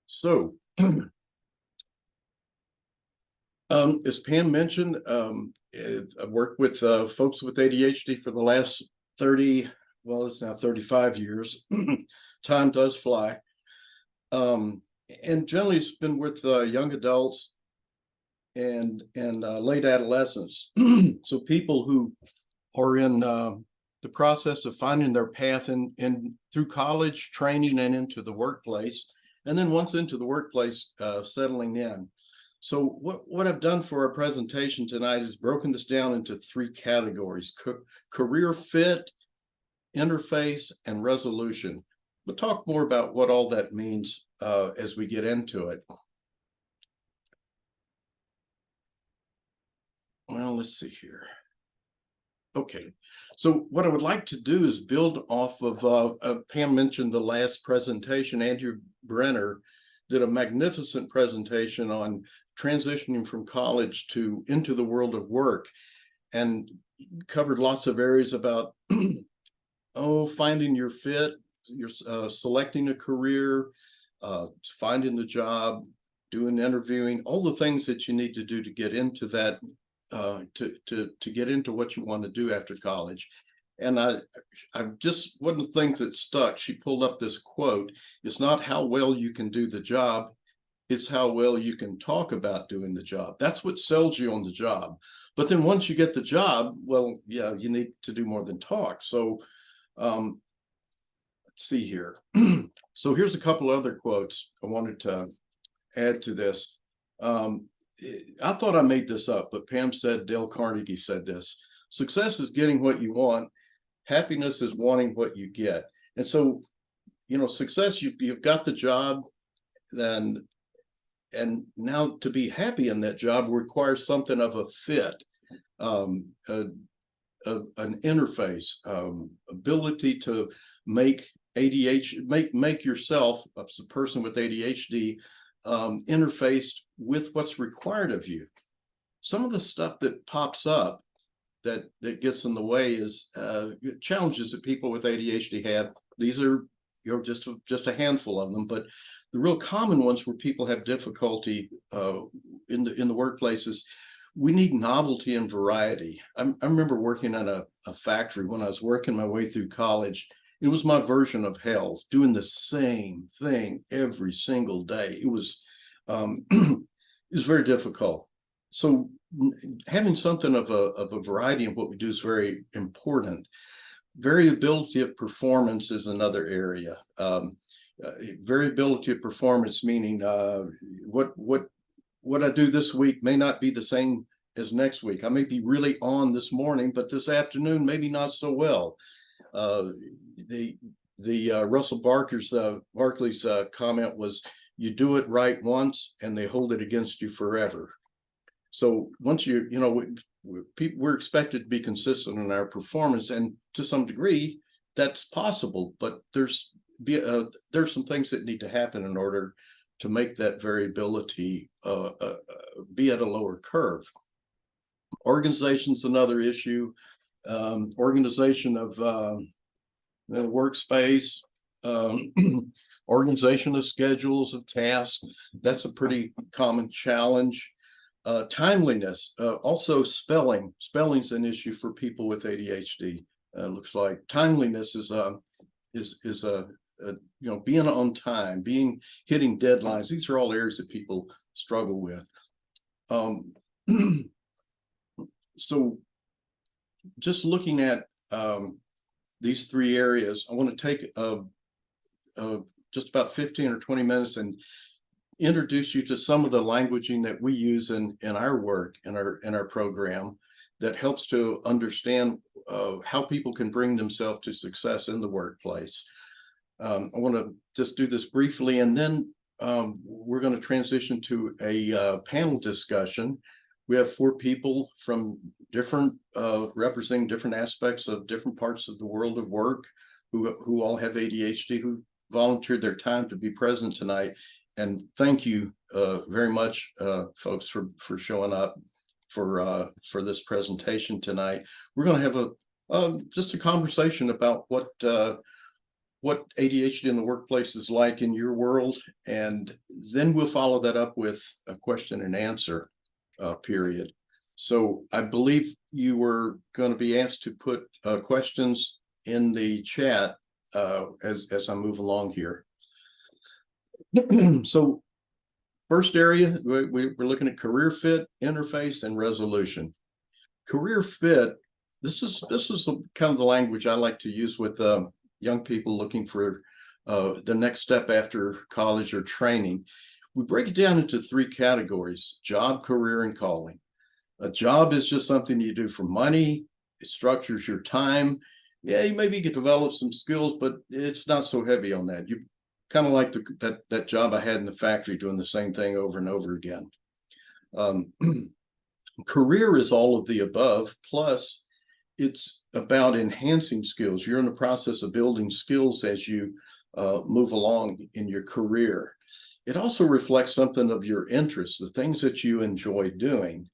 So, as Pam mentioned, I've worked with folks with ADHD for the last 30, well, it's now 35 years. Time does fly. And generally it's been with young adults and late adolescents. So people who are in the process of finding their path in through college, training, and into the workplace. And then once into the workplace, settling in. So what I've done for our presentation tonight is broken this down into three categories: career fit, interface, and resolution. We'll talk more about what all that means as we get into it. Well, let's see here. Okay, so what I would like to do is build off of, Pam mentioned the last presentation. Andrew Brenner did a magnificent presentation on transitioning from college to into the world of work, and covered lots of areas about finding your fit, you're selecting a career, finding the job, doing interviewing, all the things that you need to do to get into that, to get into what you want to do after college. And I just, one of the things that stuck, she pulled up this quote: "It's not how well you can do the job, it's how well you can talk about doing the job." That's what sells you on the job. But then once you get the job, well, yeah, you need to do more than talk. So let's see here. So here's a couple other quotes I wanted to add to this. I thought I made this up, but Pam said, Dale Carnegie said this: "Success is getting what you want. Happiness is wanting what you get." And so, success, you've got the job, then, and now to be happy in that job requires something of a fit, an interface, ability to make make yourself, as a person with ADHD, interfaced with what's required of you. Some of the stuff that pops up that gets in the way is challenges that people with ADHD have. These are just a handful of them, but the real common ones where people have difficulty in the workplaces, we need novelty and variety. I remember working in a factory when I was working my way through college. It was my version of hell, doing the same thing every single day. It was it was very difficult. So having something of a variety in what we do is very important. Variability of performance is another area. Variability of performance, meaning what I do this week may not be the same as next week. I may be really on this morning, but this afternoon maybe not so well. Russell Barkley's comment was, "You do it right once and they hold it against you forever." So once we're expected to be consistent in our performance, and to some degree that's possible, but there's some things that need to happen in order to make that variability be at a lower curve. Organization's another issue. Organization of the workspace, organization of schedules of tasks, that's a pretty common challenge. Timeliness, also spelling's an issue for people with ADHD. Looks like timeliness is being on time, hitting deadlines. These are all areas that people struggle with. So just looking at these three areas, I want to take just about 15 or 20 minutes and introduce you to some of the languaging that we use in our work, in our program, that helps to understand how people can bring themselves to success in the workplace. I want to just do this briefly, and then we're going to transition to a panel discussion. We have 4 people from representing different aspects of different parts of the world of work, who all have ADHD, who volunteered their time to be present tonight. And thank you very much, folks, for showing up for this presentation tonight. We're going to have just a conversation about what ADHD in the workplace is like in your world, and then we'll follow that up with a question and answer period. So I believe you were going to be asked to put questions in the chat as I move along here. So first area, we're looking at career fit, interface, and resolution. Career fit, this is kind of the language I like to use with young people looking for the next step after college or training. We break it down into three categories: job, career, and calling. A job is just something you do for money. It structures your time. Yeah, maybe you can develop some skills, but it's not so heavy on that. You kind of like that job I had in the factory doing the same thing over and over again. Career is all of the above, plus it's about enhancing skills. You're in the process of building skills as you move along in your career. It also reflects something of your interests, the things that you enjoy doing.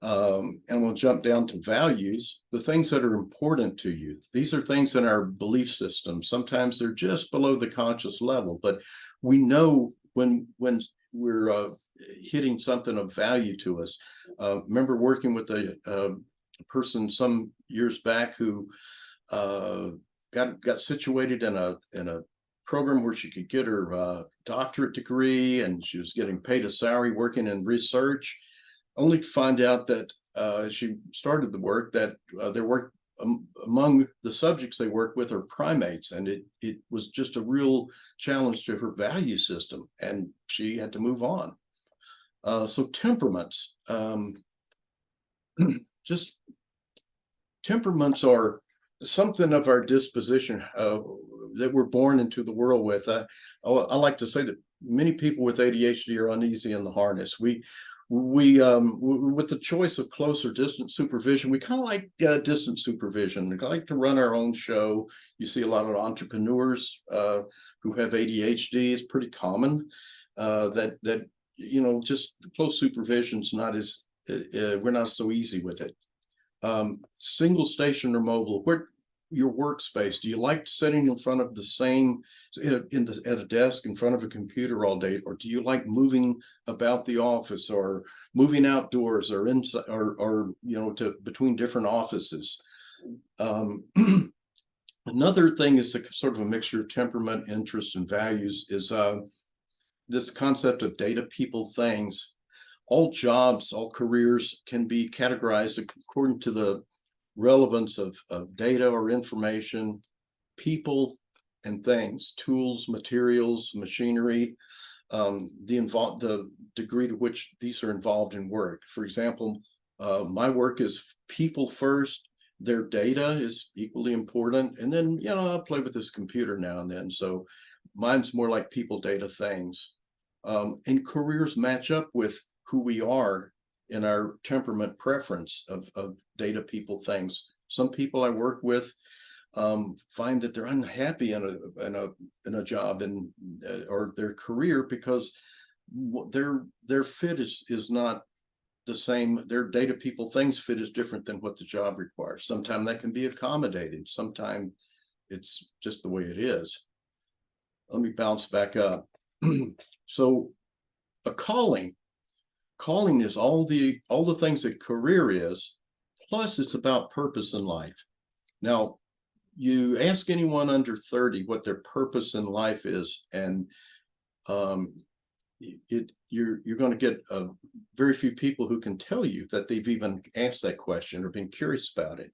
And we'll jump down to values, the things that are important to you. These are things in our belief system. Sometimes they're just below the conscious level, but we know when we're hitting something of value to us. Remember working with a person some years back who got situated in a program where she could get her doctorate degree, and she was getting paid a salary working in research, only to find out that she started the work that their work among the subjects they work with are primates, and it was just a real challenge to her value system, and she had to move on. So temperaments, just temperaments are something of our disposition that we're born into the world with. I like to say that many people with ADHD are uneasy in the harness. We with the choice of close or distant supervision, we kind of like distant supervision. We like to run our own show. You see a lot of entrepreneurs who have ADHD. It's pretty common that just close supervision's not as we're not so easy with it. Single station or mobile, where your workspace, do you like sitting in front of the same at a desk in front of a computer all day, or do you like moving about the office or moving outdoors or inside or to between different offices? Another thing is sort of a mixture of temperament, interests, and values is this concept of data, people, things. All jobs, all careers can be categorized according to the relevance of data or information, people and things, tools, materials, machinery, the degree to which these are involved in work. For example, my work is people first, their data is equally important, and then I'll play with this computer now and then. So mine's more like people, data, things. And careers match up with who we are in our temperament preference of data, people, things. Some people I work with find that they're unhappy in a job or their career because their fit is not the same. Their data, people, things fit is different than what the job requires. Sometimes that can be accommodated. Sometimes it's just the way it is. Let me bounce back up. So a calling is all the things that career is, plus it's about purpose in life. Now, you ask anyone under 30 what their purpose in life is, and you're going to get very few people who can tell you that they've even asked that question or been curious about it,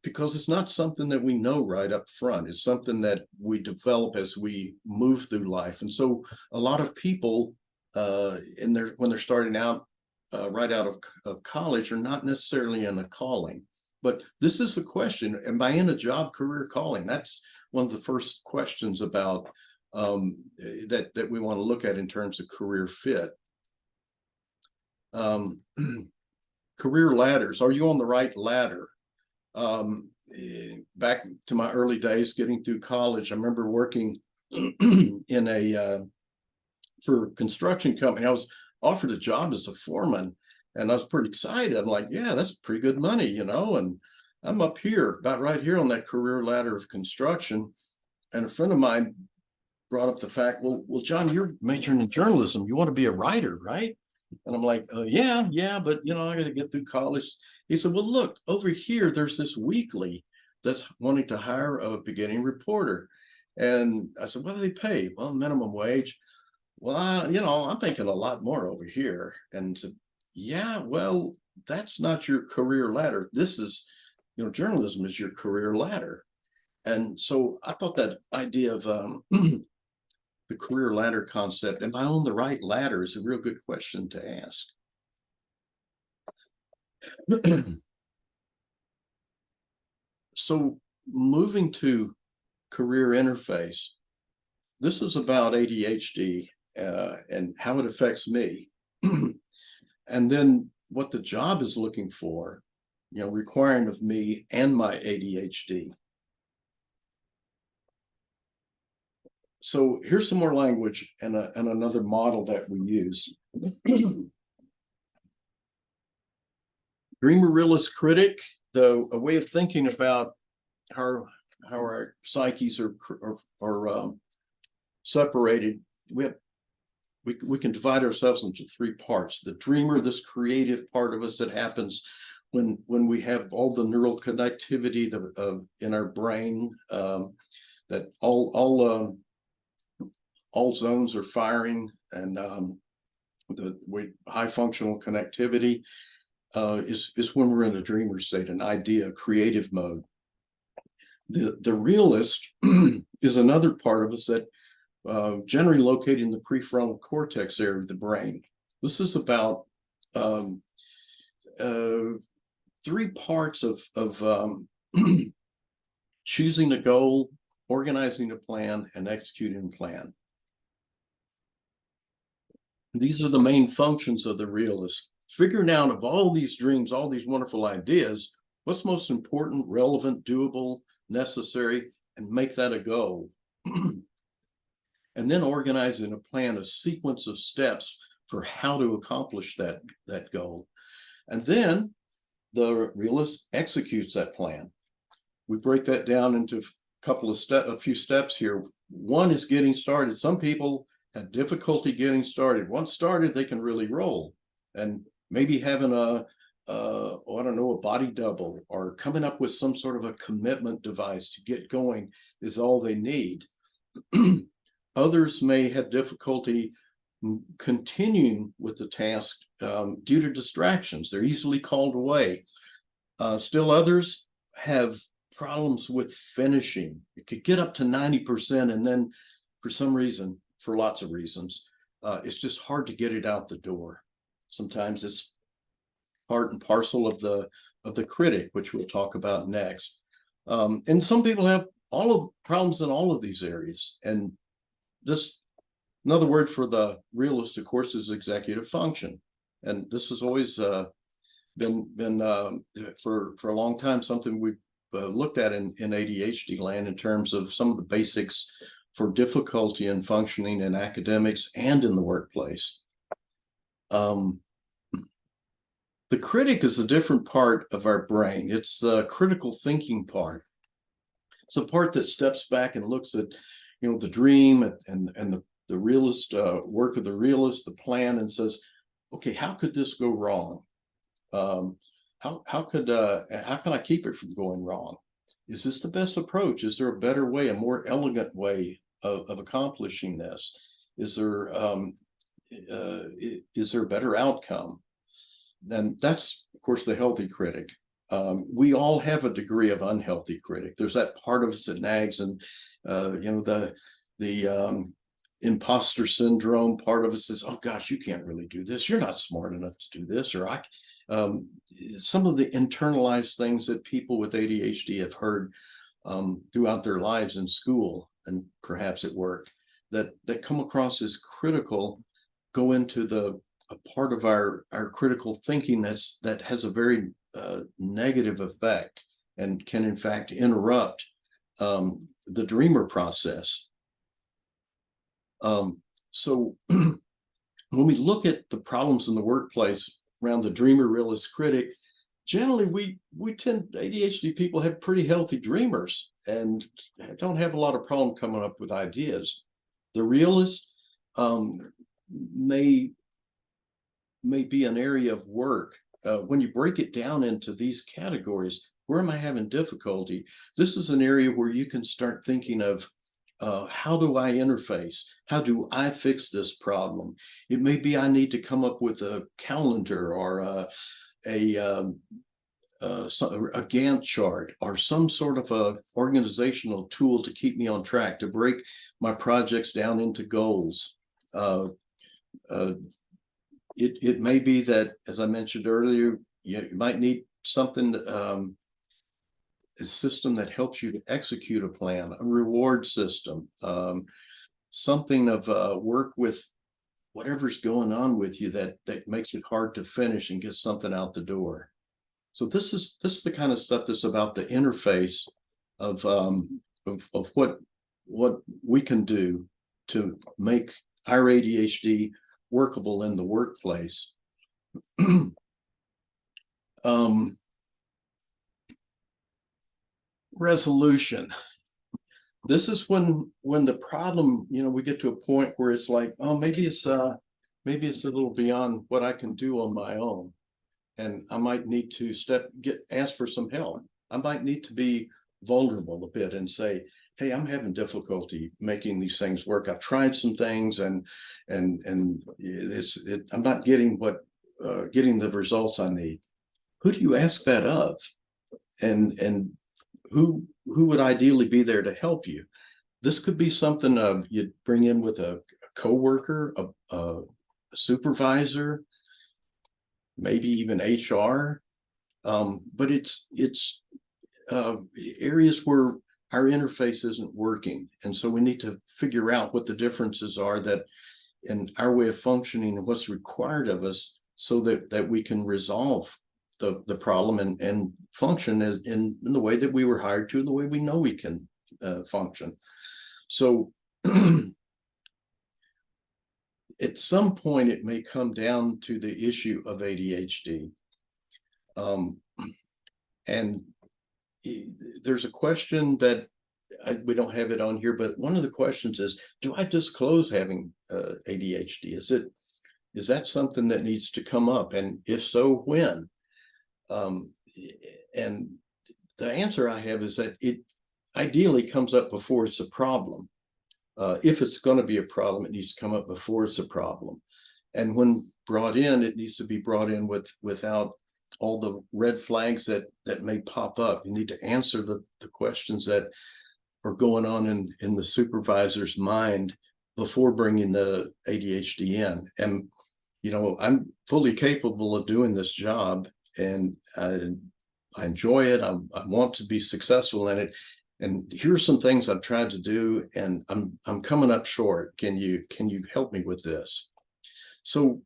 because it's not something that we know right up front. It's something that we develop as we move through life. And so a lot of people when they're starting out right out of college are not necessarily in a calling. But this is the question: am I in a job, career, calling? That's one of the first questions about that we want to look at in terms of career fit. Career ladders. Are you on the right ladder? Back to my early days getting through college, I remember working in for a construction company. I was offered a job as a foreman, and I was pretty excited. I'm like, yeah, that's pretty good money, and I'm up here, about right here on that career ladder of construction. And a friend of mine brought up the fact, well, John, you're majoring in journalism. You want to be a writer, right? And I'm like, yeah, but I got to get through college. He said, well, look, over here, there's this weekly that's wanting to hire a beginning reporter. And I said, what do they pay? Well, minimum wage. Well, I'm thinking a lot more over here. And said, yeah, well, that's not your career ladder. This is, journalism is your career ladder. And so I thought that idea of the career ladder concept, am I on the right ladder, is a real good question to ask. So moving to career interface, this is about ADHD and how it affects me. And then what the job is looking for, requiring of me and my ADHD. So here's some more language and another model that we use. Dreamer, realist, critic, a way of thinking about how our psyches are separated. We can divide ourselves into three parts. The dreamer, this creative part of us that happens when we have all the neural connectivity in our brain, that all zones are firing, and the high functional connectivity is when we're in a dreamer state, an idea, creative mode. The realist is another part of us that generally located in the prefrontal cortex area of the brain. This is about 3 parts of choosing a goal, organizing a plan, and executing a plan. These are the main functions of the realist. Figuring out of all these dreams, all these wonderful ideas, what's most important, relevant, doable, necessary, and make that a goal. And then organizing a plan, a sequence of steps for how to accomplish that goal. And then the realist executes that plan. We break that down into a few steps here. One is getting started. Some people have difficulty getting started. Once started, they can really roll. And maybe having a body double or coming up with some sort of a commitment device to get going is all they need. Others may have difficulty continuing with the task due to distractions. They're easily called away. Still others have problems with finishing. It could get up to 90%, and then for lots of reasons, it's just hard to get it out the door. Sometimes it's part and parcel of the critic, which we'll talk about next. And some people have problems in all of these areas. And another word for the realist, of course, is executive function. And this has always been for a long time something we've looked at in ADHD land in terms of some of the basics for difficulty in functioning in academics and in the workplace. The critic is a different part of our brain. It's the critical thinking part. It's the part that steps back and looks at, the dream and the realist work of the realist, the plan, and says, okay, how could this go wrong? How can I keep it from going wrong? Is this the best approach? Is there a better way, a more elegant way of accomplishing this? Is there a better outcome? And that's, of course, the healthy critic. We all have a degree of unhealthy critic. There's that part of us that nags, and the imposter syndrome part of us says, "Oh gosh, you can't really do this. You're not smart enough to do this." Or some of the internalized things that people with ADHD have heard throughout their lives in school and perhaps at work that come across as critical, go into a part of our critical thinking that has a very negative effect and can in fact interrupt the dreamer process. So when we look at the problems in the workplace around the dreamer, realist, critic, generally we tend, ADHD people have pretty healthy dreamers. and don't have a lot of problem coming up with ideas. The realist may be an area of work. When you break it down into these categories, where am I having difficulty? This is an area where you can start thinking of how do I interface? How do I fix this problem? It may be I need to come up with a calendar or a Gantt chart or some sort of a organizational tool to keep me on track, to break my projects down into goals. It may be that, as I mentioned earlier, you might need something, a system that helps you to execute a plan, a reward system, something of work with whatever's going on with you that makes it hard to finish and get something out the door. So this is the kind of stuff that's about the interface of what we can do to make our ADHD workable in the workplace. Resolution. This is when the problem, we get to a point where it's like, oh, maybe it's a little beyond what I can do on my own, and I might need to ask for some help. I might need to be vulnerable a bit and say, hey, I'm having difficulty making these things work. I've tried some things and I'm not getting getting the results I need. Who do you ask that of? And who would ideally be there to help you? This could be something you'd bring in with a coworker, a supervisor, maybe even HR. But it's areas where our interface isn't working. And so we need to figure out what the differences are that in our way of functioning and what's required of us so that we can resolve the problem and function in the way that we were hired to, the way we know we can function. So at some point, it may come down to the issue of ADHD. And there's a question that we don't have it on here, but one of the questions is, do I disclose having ADHD? Is that something that needs to come up? And if so, when? And the answer I have is that it ideally comes up before it's a problem. If it's going to be a problem, it needs to come up before it's a problem. And when brought in, it needs to be brought in without all the red flags that may pop up. You need to answer the questions that are going on in the supervisor's mind before bringing the ADHD in. And, I'm fully capable of doing this job, and I enjoy it. I want to be successful in it. And here's some things I've tried to do, and I'm coming up short. Can you help me with this? So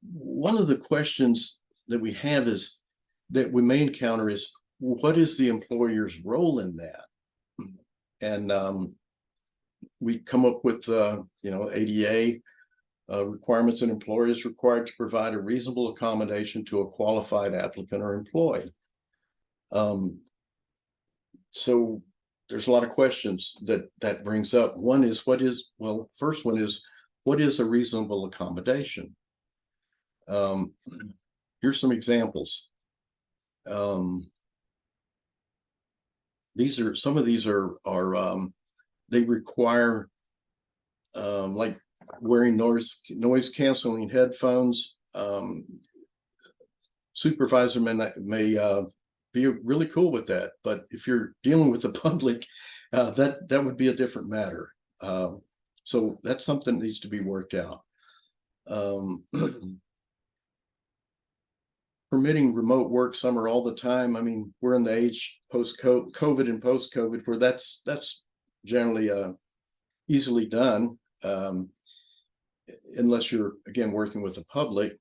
one of the questions that we have is that we may encounter is, what is the employer's role in that? And we come up with ADA requirements. An employer is required to provide a reasonable accommodation to a qualified applicant or employee. So there's a lot of questions that brings up. One is, first one is, what is a reasonable accommodation? Here's some examples. Some of these are they require like wearing noise canceling headphones. Supervisor may be really cool with that, but if you're dealing with the public, that would be a different matter. So that's something that needs to be worked out. Permitting remote work some or all the time. I mean, we're in the age post-COVID and post-COVID where that's generally easily done, unless you're, again, working with the public.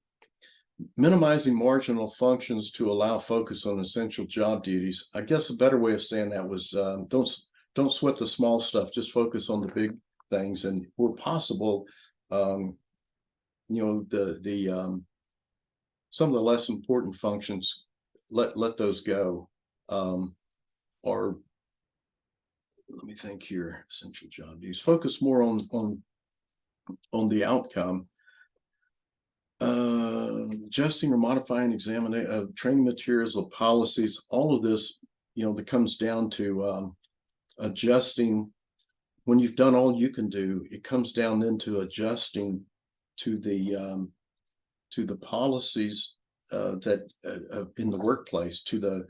Minimizing marginal functions to allow focus on essential job duties. I guess a better way of saying that was don't sweat the small stuff, just focus on the big things, and where possible, some of the less important functions, let those go, or let me think here. Essential job duties. Focus more on the outcome. Adjusting or modifying training materials or policies. All of this, that comes down to adjusting. When you've done all you can do, it comes down then to adjusting to the policies that in the workplace, to the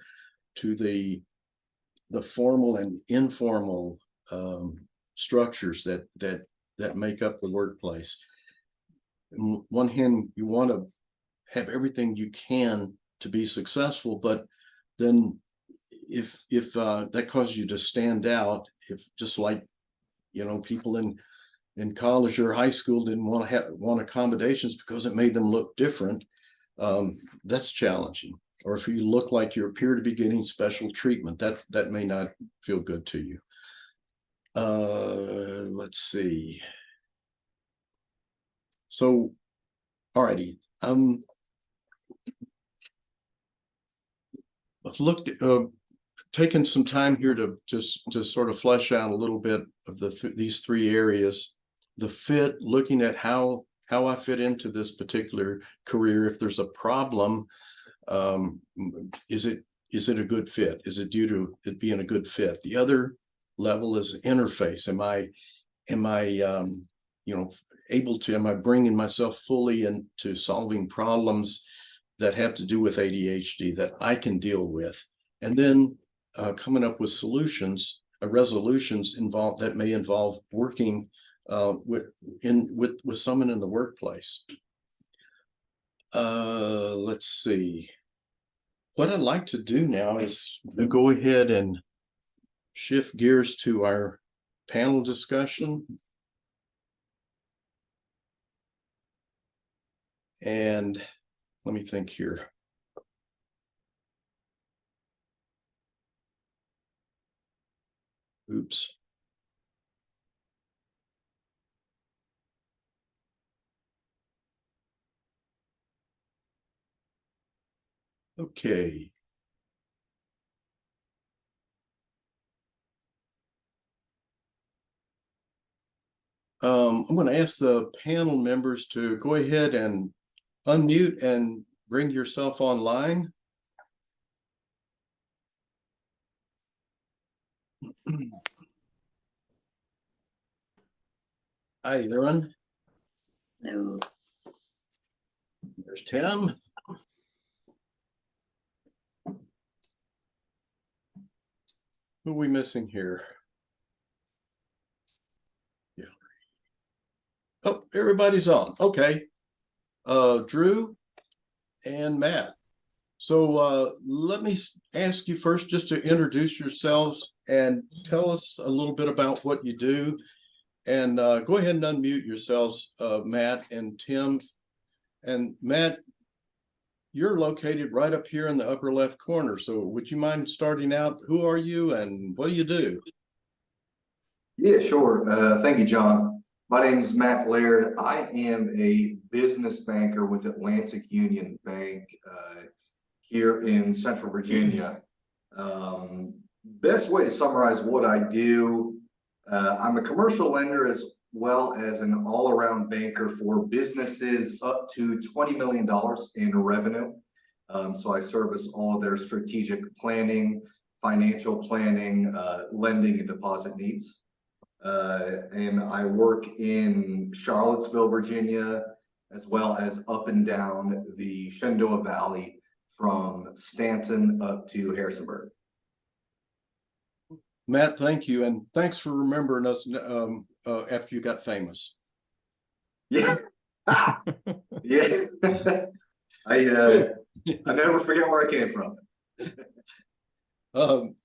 formal and informal structures that make up the workplace. On one hand, you want to have everything you can to be successful, but then if that causes you to stand out, if just like people in college or high school didn't want accommodations because it made them look different, that's challenging. Or if you look like you appear to be getting special treatment, that may not feel good to you. Let's see. So, alrighty. I've taken some time here to just sort of flesh out a little bit of these three areas. The fit, looking at how I fit into this particular career. If there's a problem, is it a good fit? Is it due to it being a good fit? The other level is interface. Am I bringing myself fully into solving problems that have to do with ADHD that I can deal with? And then coming up with solutions, resolutions that may involve working with someone in the workplace. Let's see. What I'd like to do now is to go ahead and shift gears to our panel discussion. And let me think here. Oops. Okay. I'm going to ask the panel members to go ahead and unmute and bring yourself online. Hi, Aaron. No. There's Tim. Who are we missing here? Yeah. Oh, everybody's on. Okay. Drew and Matt. So let me ask you first just to introduce yourselves and tell us a little bit about what you do. And go ahead and unmute yourselves, Matt and Tim. And Matt, you're located right up here in the upper left corner. So would you mind starting out? Who are you and what do you do? Yeah, sure. Thank you, John. My name is Matt Laird. I am a business banker with Atlantic Union Bank here in Central Virginia. Best way to summarize what I do, I'm a commercial lender as well as an all-around banker for businesses up to $20 million in revenue. So I service all of their strategic planning, financial planning, lending and deposit needs. And I work in Charlottesville, Virginia, as well as up and down the Shenandoah Valley from Stanton up to Harrisonburg. Matt, thank you. And thanks for remembering us after you got famous. Yeah. Yeah. I never forget where I came from.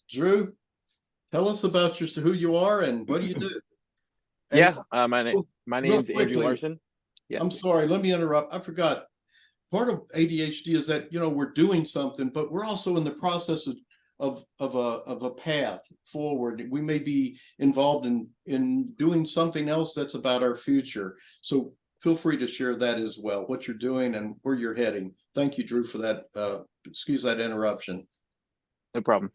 Drew, tell us about who you are and what do you do? And, yeah, my name's Andrew Larson. Yeah. I'm sorry, let me interrupt. I forgot. Part of ADHD is that we're doing something, but we're also in the process of a path forward. We may be involved in doing something else that's about our future. So feel free to share that as well, what you're doing and where you're heading. Thank you, Drew, for that. Excuse that interruption. No problem.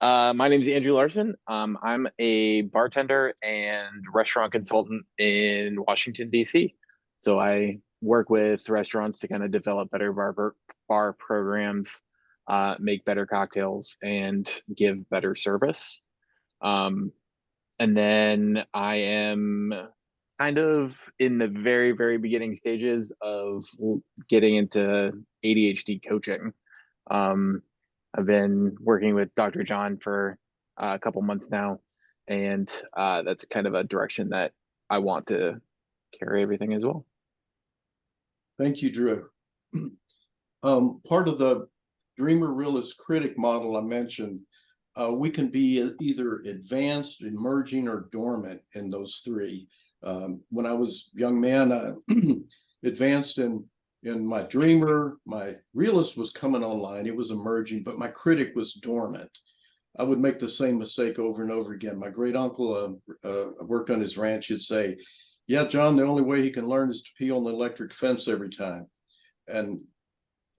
My name is Andrew Larson. I'm a bartender and restaurant consultant in Washington, D.C. So I work with restaurants to kind of develop better bar programs, make better cocktails, and give better service. And then I am kind of in the very, very beginning stages of getting into ADHD coaching. I've been working with Dr. John for a couple months now, and that's kind of a direction that I want to carry everything as well. Thank you, Drew. Part of the dreamer realist critic model I mentioned, we can be either advanced, emerging, or dormant in those three. When I was a young man, advanced in my dreamer, my realist was coming online, it was emerging, but my critic was dormant. I would make the same mistake over and over again. My great uncle worked on his ranch. He'd say, yeah, John, the only way he can learn is to pee on the electric fence every time. And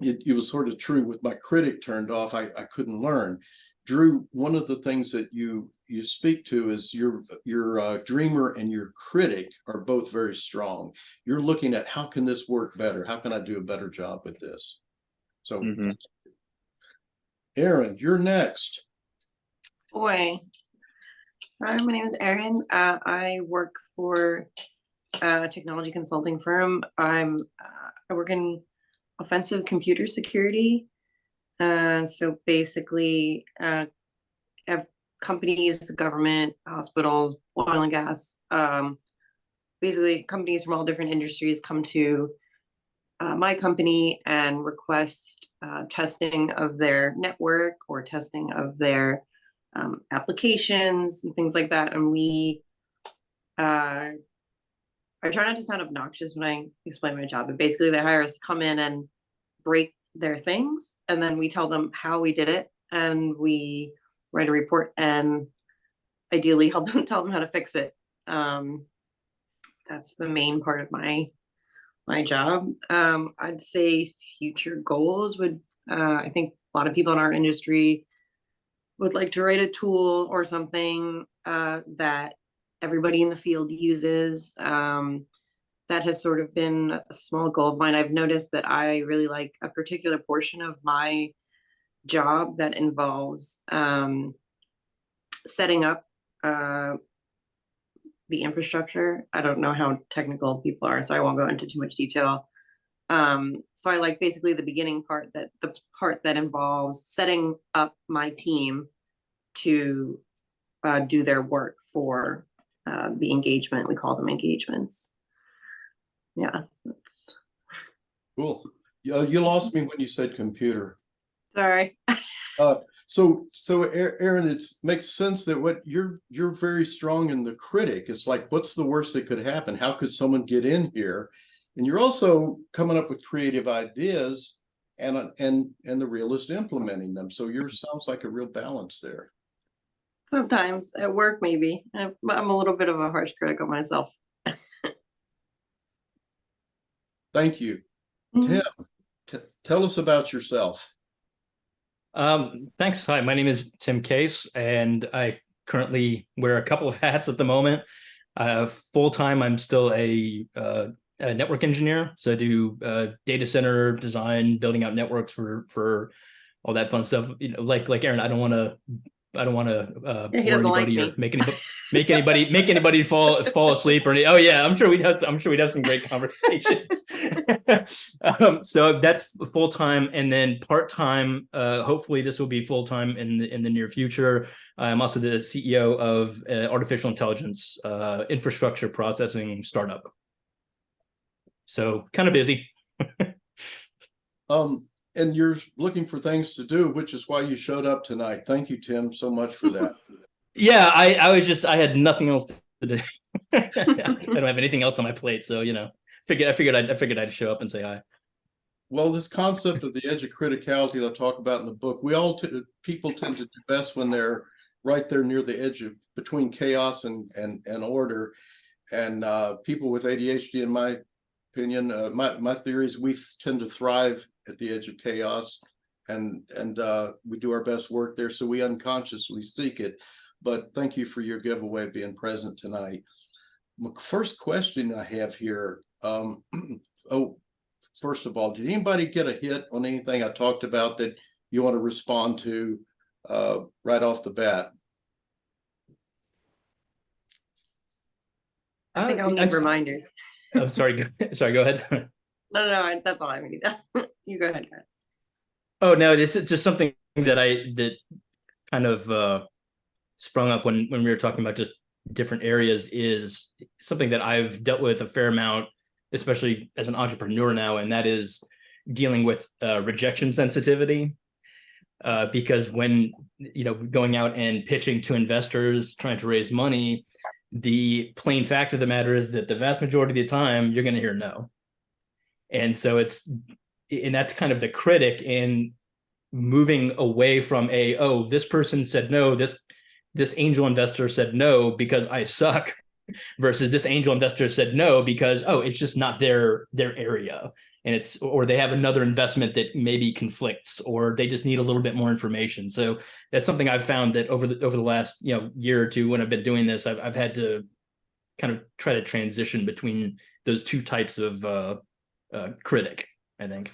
it was sort of true. With my critic turned off, I couldn't learn. Drew, one of the things that you speak to is your dreamer and your critic are both very strong. You're looking at how can this work better? How can I do a better job with this? So, Aaron, you're next. Boy. Hi, my name is Erin. I work for a technology consulting firm. I work in offensive computer security. So basically, companies, the government, hospitals, oil and gas, basically companies from all different industries come to my company and request testing of their network or testing of their applications and things like that. And I try not to sound obnoxious when I explain my job, but basically they hire us to come in and break their things, and then we tell them how we did it, and we write a report and ideally help them tell them how to fix it. That's the main part of my job. I'd say future goals would, I think a lot of people in our industry would like to write a tool or something that everybody in the field uses. That has sort of been a small goal of mine. I've noticed that I really like a particular portion of my job that involves setting up the infrastructure. I don't know how technical people are, so I won't go into too much detail. So I like basically the beginning part, the part that involves setting up my team to do their work for the engagement. We call them engagements. Yeah, that's Cool. You lost me when you said computer. sorry. So Aaron, it makes sense that what you're very strong in the critic. It's like, what's the worst that could happen? How could someone get in here? And you're also coming up with creative ideas and the realist implementing them. So yours sounds like a real balance there. Sometimes at work, maybe. I'm a little bit of a harsh critic of myself. Thank you. Tim, tell us about yourself. Thanks. Hi, my name is Tim Case, and I currently wear a couple of hats at the moment. Full-time, I'm still a network engineer, so I do data center design, building out networks for all that fun stuff. You know, like Aaron, I don't want to bore anybody or make anybody fall asleep or anything. Oh yeah, I'm sure we'd have some great conversations. So that's full time, and then part time. Hopefully, this will be full time in the near future. I'm also the CEO of artificial intelligence infrastructure processing startup. So kind of busy. And you're looking for things to do, which is why you showed up tonight. Thank you, Tim, so much for that. Yeah, I had nothing else to do. I don't have anything else on my plate, so I figured I'd show up and say hi. Well, this concept of the edge of criticality that I talk about in the book, people tend to do best when they're right there near the edge of between chaos and order. And people with ADHD, in my opinion, my theory is we tend to thrive at the edge of chaos. we do our best work there, so we unconsciously seek it. But thank you for your giveaway being present tonight. My first question I have here, first of all, did anybody get a hit on anything I talked about that you want to respond to right off the bat? I think I'll need reminders. I'm sorry. Sorry, go ahead. No, that's all I need. You go ahead, guys. Oh no, this is just something that kind of sprung up when we were talking about just different areas, is something that I've dealt with a fair amount, especially as an entrepreneur now, and that is dealing with rejection sensitivity. Because when going out and pitching to investors, trying to raise money, the plain fact of the matter is that the vast majority of the time you're going to hear no. And so that's kind of the critic in moving away from this person said no, this angel investor said no because I suck, versus this angel investor said no because it's just not their area, and or they have another investment that maybe conflicts, or they just need a little bit more information. So that's something I've found that over the last year or two, when I've been doing this, I've had to kind of try to transition between those two types of critic, I think.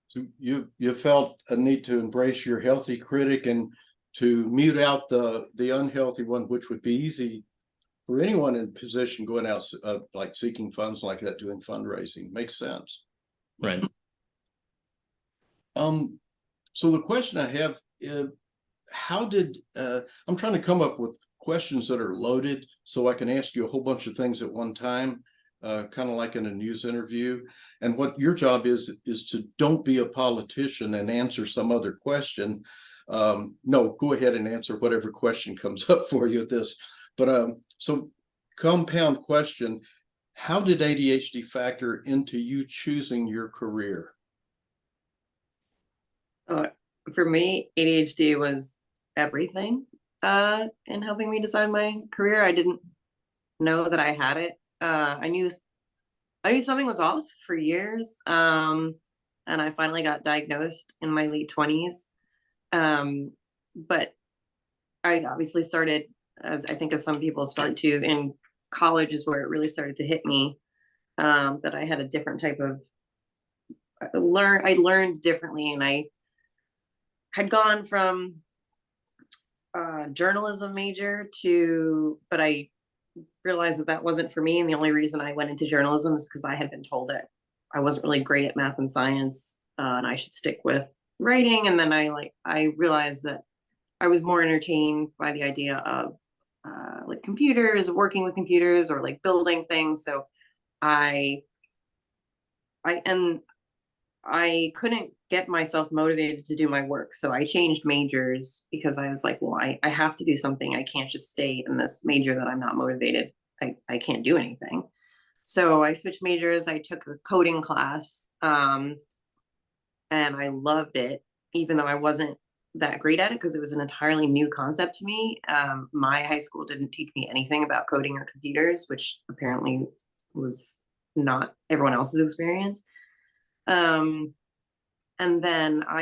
So you felt a need to embrace your healthy critic and to mute out the unhealthy one, which would be easy for anyone in position going out like seeking funds like that, doing fundraising. Makes sense. Right. So the question I have is, I'm trying to come up with questions that are loaded so I can ask you a whole bunch of things at one time, kind of like in a news interview. And what your job is to don't be a politician and answer some other question. No, go ahead and answer whatever question comes up for you at this. But so compound question, how did ADHD factor into you choosing your career? For me, ADHD was everything in helping me decide my career. I didn't know that I had it. I knew something was off for years. And I finally got diagnosed in my late 20s. But I obviously started, as some people start to, in college is where it really started to hit me, that I had a different type of I learned differently, and I had gone from journalism major but I realized that wasn't for me. And the only reason I went into journalism is because I had been told that I wasn't really great at math and science, and I should stick with writing. And then I realized that I was more entertained by the idea of like computers, working with computers, or like building things. So I couldn't get myself motivated to do my work. So I changed majors because I was like, well, I have to do something. I can't just stay in this major that I'm not motivated. I can't do anything. So I switched majors. I took a coding class, and I loved it, even though I wasn't that great at it because it was an entirely new concept to me. My high school didn't teach me anything about coding or computers, which apparently was not everyone else's experience. And then I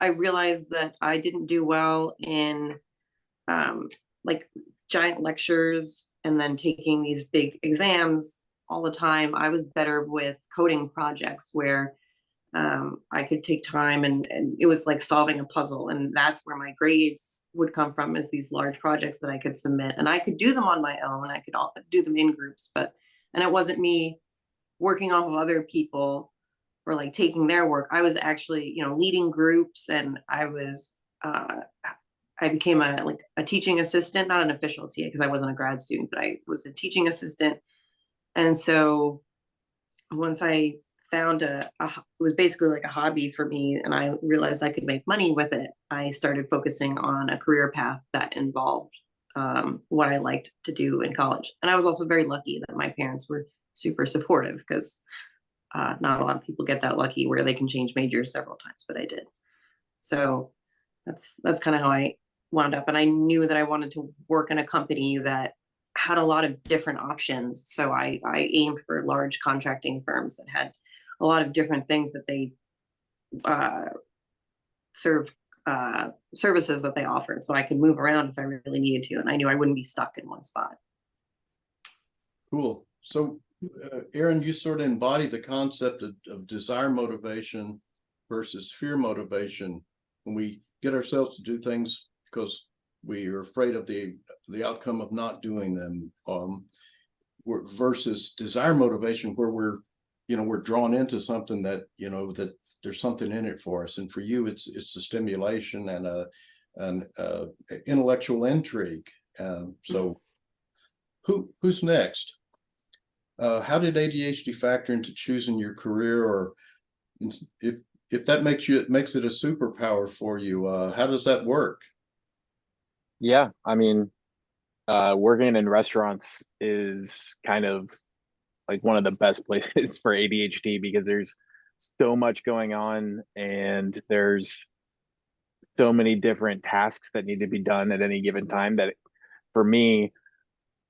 realized that I didn't do well in like giant lectures and then taking these big exams all the time. I was better with coding projects where I could take time and it was like solving a puzzle. And that's where my grades would come from, is these large projects that I could submit. And I could do them on my own. I could do them in groups, and it wasn't me working off of other people or like taking their work. I was actually, leading groups, and I became a teaching assistant, not an official TA because I wasn't a grad student, but I was a teaching assistant. And so once I found it was basically like a hobby for me, and I realized I could make money with it, I started focusing on a career path that involved what I liked to do in college. And I was also very lucky that my parents were super supportive, because not a lot of people get that lucky where they can change majors several times, but I did. So that's kind of how I wound up. And I knew that I wanted to work in a company that had a lot of different options. So I aimed for large contracting firms that had a lot of different things that they services that they offered, so I could move around if I really needed to, and I knew I wouldn't be stuck in one spot. Cool. So, Aaron, you sort of embody the concept of desire motivation versus fear motivation when we get ourselves to do things because we are afraid of the outcome of not doing them. Versus desire motivation where we're drawn into something that that there's something in it for us, and for you it's the stimulation and an intellectual intrigue. So who's next? How did ADHD factor into choosing your career, or if that makes it a superpower for you? How does that work? Yeah, I mean, working in restaurants is kind of like one of the best places for ADHD because there's so much going on and there's so many different tasks that need to be done at any given time that for me,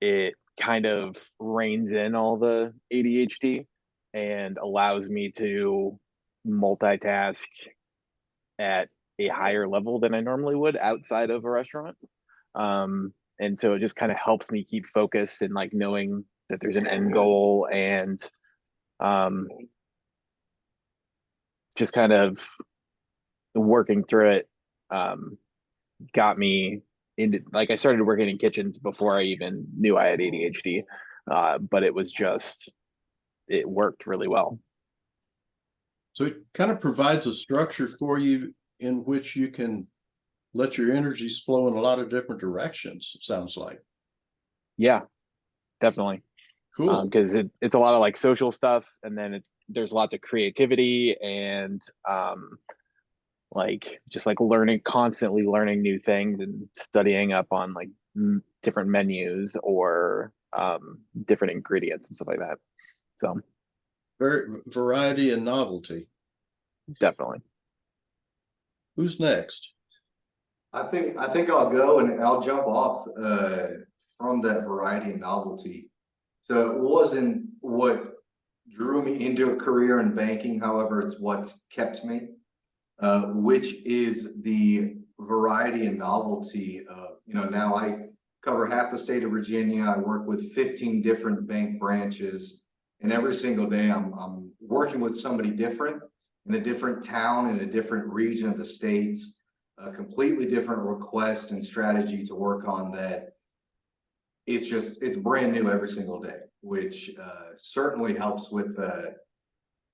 it kind of reins in all the ADHD and allows me to multitask at a higher level than I normally would outside of a restaurant. And so it just kind of helps me keep focused and like knowing that there's an end goal and just kind of working through it got me into, like, I started working in kitchens before I even knew I had ADHD, but it worked really well. So it kind of provides a structure for you in which you can let your energies flow in a lot of different directions, it sounds like. Yeah, definitely. Cool. Because it's a lot of like social stuff, and then there's lots of creativity and like just like constantly learning new things and studying up on like different menus or different ingredients and stuff like that. So variety and novelty. definitely. Who's next? I think I'll go and I'll jump off from that variety and novelty. So it wasn't what drew me into a career in banking, however, it's what's kept me, which is the variety and novelty of, now I cover half the state of Virginia. I work with 15 different bank branches, and every single day I'm working with somebody different in a different town, in a different region of the states, a completely different request and strategy to work on that it's brand new every single day, which certainly helps with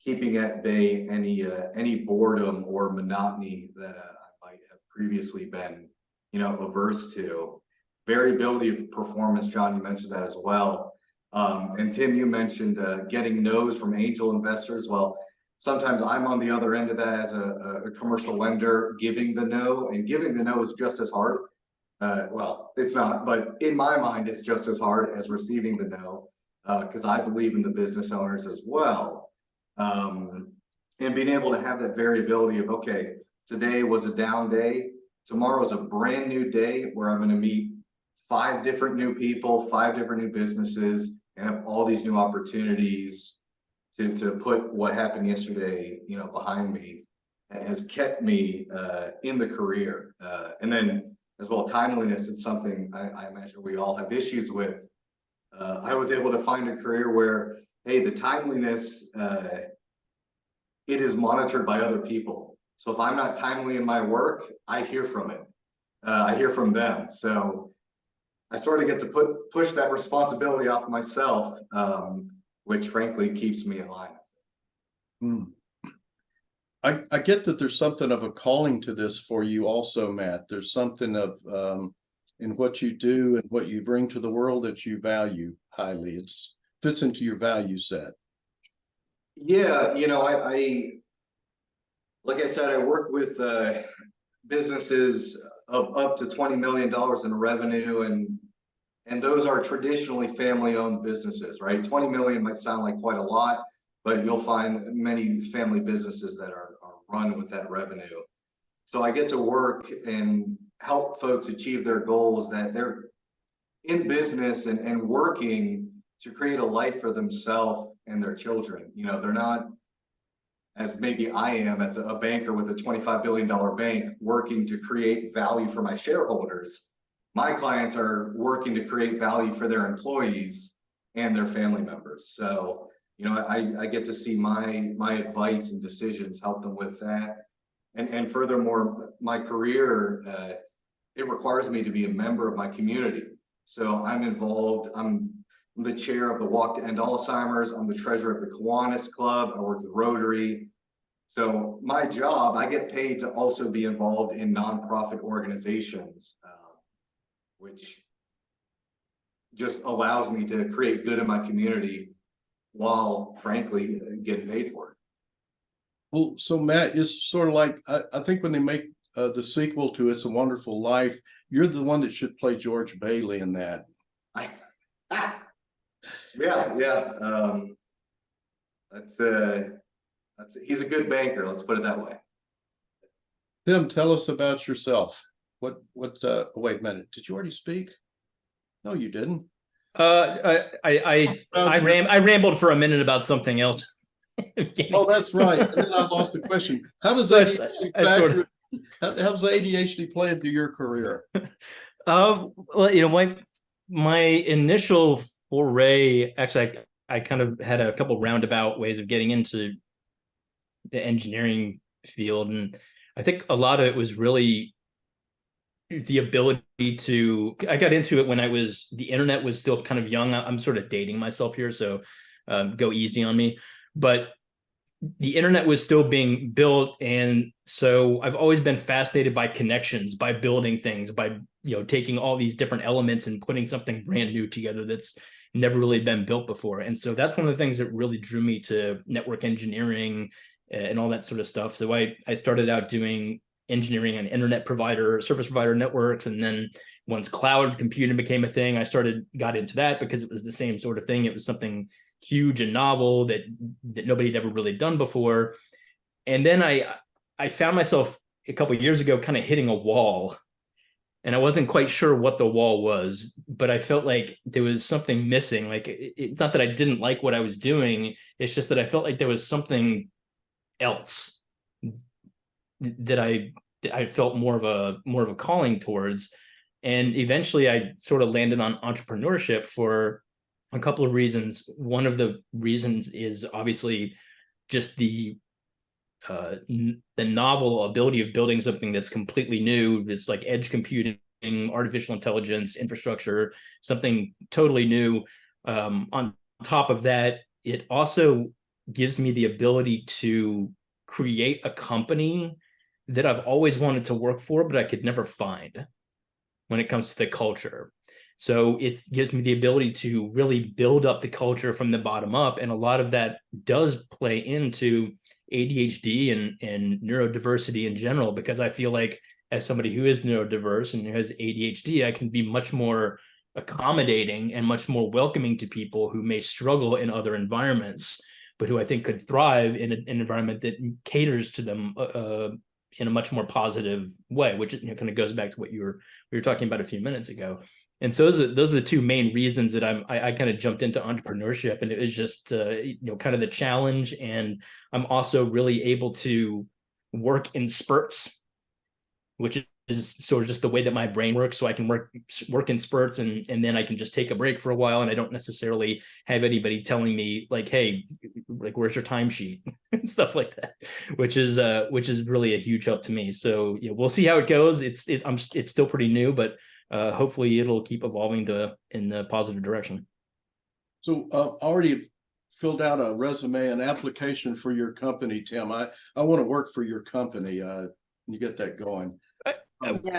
keeping at bay any boredom or monotony that I might have previously been, averse to. Variability of performance, John, you mentioned that as well. And Tim, you mentioned getting no's from angel investors. Well, sometimes I'm on the other end of that as a commercial lender, giving the no, and giving the no is just as hard. Well, it's not, but in my mind, it's just as hard as receiving the no, because I believe in the business owners as well. And being able to have that variability of, okay, today was a down day, tomorrow's a brand new day where I'm going to meet 5 different new people, 5 different new businesses, and have all these new opportunities to put what happened yesterday, behind me, has kept me in the career. And then as well, timeliness, it's something I imagine we all have issues with. I was able to find a career where, hey, the timeliness, it is monitored by other people. So if I'm not timely in my work, I hear from it. I hear from them. So I sort of get to push that responsibility off myself, which frankly keeps me in line. I get that there's something of a calling to this for you also, Matt. There's something of in what you do and what you bring to the world that you value highly. It fits into your value set. Yeah, I like I said, I work with businesses of up to $20 million in revenue, and those are traditionally family-owned businesses, right? 20 million might sound like quite a lot, but you'll find many family businesses that are run with that revenue. So I get to work and help folks achieve their goals, that they're in business and working to create a life for themselves and their children. They're not as maybe I am as a banker with a $25 billion bank working to create value for my shareholders. My clients are working to create value for their employees and their family members. So, you know, I get to see my advice and decisions help them with that. And furthermore, my career, it requires me to be a member of my community. So I'm involved, I'm the chair of the Walk to End Alzheimer's. I'm the treasurer of the Kiwanis Club. I work with Rotary. So my job, I get paid to also be involved in nonprofit organizations, which just allows me to create good in my community while frankly getting paid for it. Well, so Matt, it's sort of like, I think when they make the sequel to It's a Wonderful Life, you're the one that should play George Bailey in that. Yeah. He's a good banker. Let's put it that way. Tim, tell us about yourself. Wait a minute. Did you already speak? No, you didn't. I rambled for a minute about something else. Oh, that's right. And then I lost the question. How does So that how's the ADHD play into your career? Well, you know, my initial foray, actually, I kind of had a couple roundabout ways of getting into the engineering field, and I think a lot of it was really the ability to. I got into it when the internet was still kind of young. I'm sort of dating myself here, so go easy on me. But the internet was still being built, and so I've always been fascinated by connections, by building things, by taking all these different elements and putting something brand new together that's never really been built before. And so that's one of the things that really drew me to network engineering and all that sort of stuff. So I started out doing engineering on internet provider, service provider networks, and then once cloud computing became a thing, I got into that because it was the same sort of thing. It was something huge and novel that nobody had ever really done before. And then I found myself a couple of years ago kind of hitting a wall, and I wasn't quite sure what the wall was, but I felt like there was something missing. Like it's not that I didn't like what I was doing. It's just that I felt like there was something else that I felt more of a calling towards. And eventually I sort of landed on entrepreneurship for a couple of reasons. One of the reasons is obviously just the novel ability of building something that's completely new. It's like edge computing, artificial intelligence, infrastructure, something totally new. On top of that, it also gives me the ability to create a company that I've always wanted to work for, but I could never find when it comes to the culture. So it gives me the ability to really build up the culture from the bottom up. And a lot of that does play into ADHD and neurodiversity in general, because I feel like as somebody who is neurodiverse and who has ADHD, I can be much more accommodating and much more welcoming to people who may struggle in other environments, but who I think could thrive in an environment that caters to them in a much more positive way, which kind of goes back to what we were talking about a few minutes ago. And so those are the two main reasons that I kind of jumped into entrepreneurship, and it was just kind of the challenge, and I'm also really able to work in spurts, which is sort of just the way that my brain works. So I can work in spurts, and then I can just take a break for a while, and I don't necessarily have anybody telling me like, hey, like, where's your timesheet and stuff like that, which is really a huge help to me. So we'll see how it goes. It's still pretty new, but hopefully it'll keep evolving in the positive direction. So already filled out a resume, an application for your company, Tim. I want to work for your company. You get that going.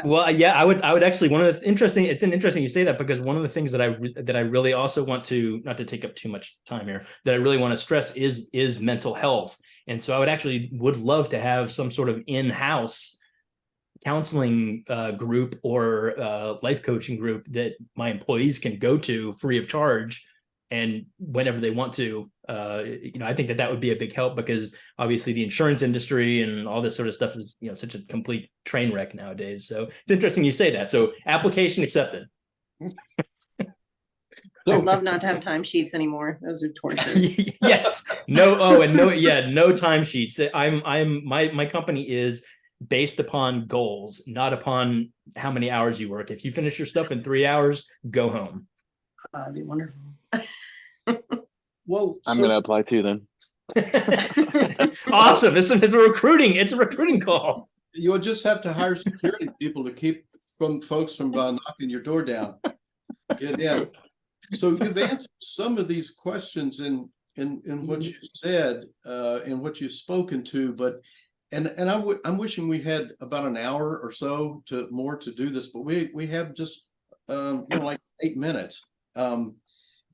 Well, yeah, I would actually. It's interesting you say that, because one of the things that I really also want to, not to take up too much time here, that I really want to stress is mental health. And so I would love to have some sort of in-house counseling group or life coaching group that my employees can go to free of charge and whenever they want to. I think that would be a big help, because obviously the insurance industry and all this sort of stuff is such a complete train wreck nowadays. So it's interesting you say that. So application accepted. I'd love not to have timesheets anymore. Those are torture. Yes. No. Oh, and no. Yeah. No timesheets. My company is based upon goals, not upon how many hours you work. If you finish your stuff in 3 hours, go home. That'd be wonderful. Well, I'm so gonna apply too then. Awesome. This is a recruiting. It's a recruiting call. you'll just have to hire security people to keep folks from knocking your door down. Get in. So you've answered some of these questions in what you said, in what you've spoken to, but I'm wishing we had about an hour or so to do this, but we have just like 8 minutes.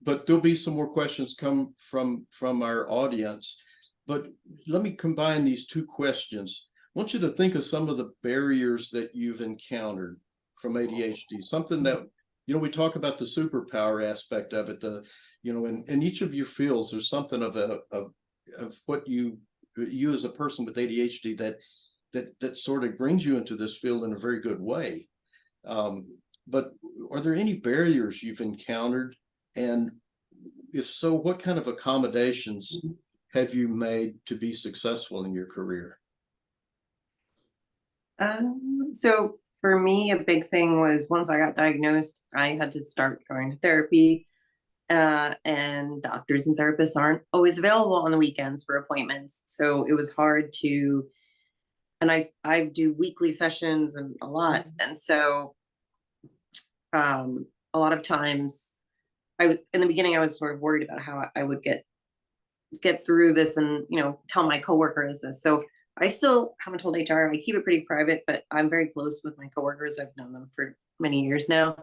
But there'll be some more questions come from our audience. But let me combine these two questions. I want you to think of some of the barriers that you've encountered from ADHD, something that, we talk about the superpower aspect of it, in each of your fields, there's something of what you as a person with ADHD that sort of brings you into this field in a very good way. But are there any barriers you've encountered? And if so, what kind of accommodations have you made to be successful in your career? So for me, a big thing was once I got diagnosed, I had to start going to therapy. And doctors and therapists aren't always available on the weekends for appointments. So it was hard to, and I do weekly sessions and a lot. And so a lot of times in the beginning, I was sort of worried about how I would get through this and, tell my coworkers this. So I still haven't told HR. I keep it pretty private, but I'm very close with my coworkers. I've known them for many years now.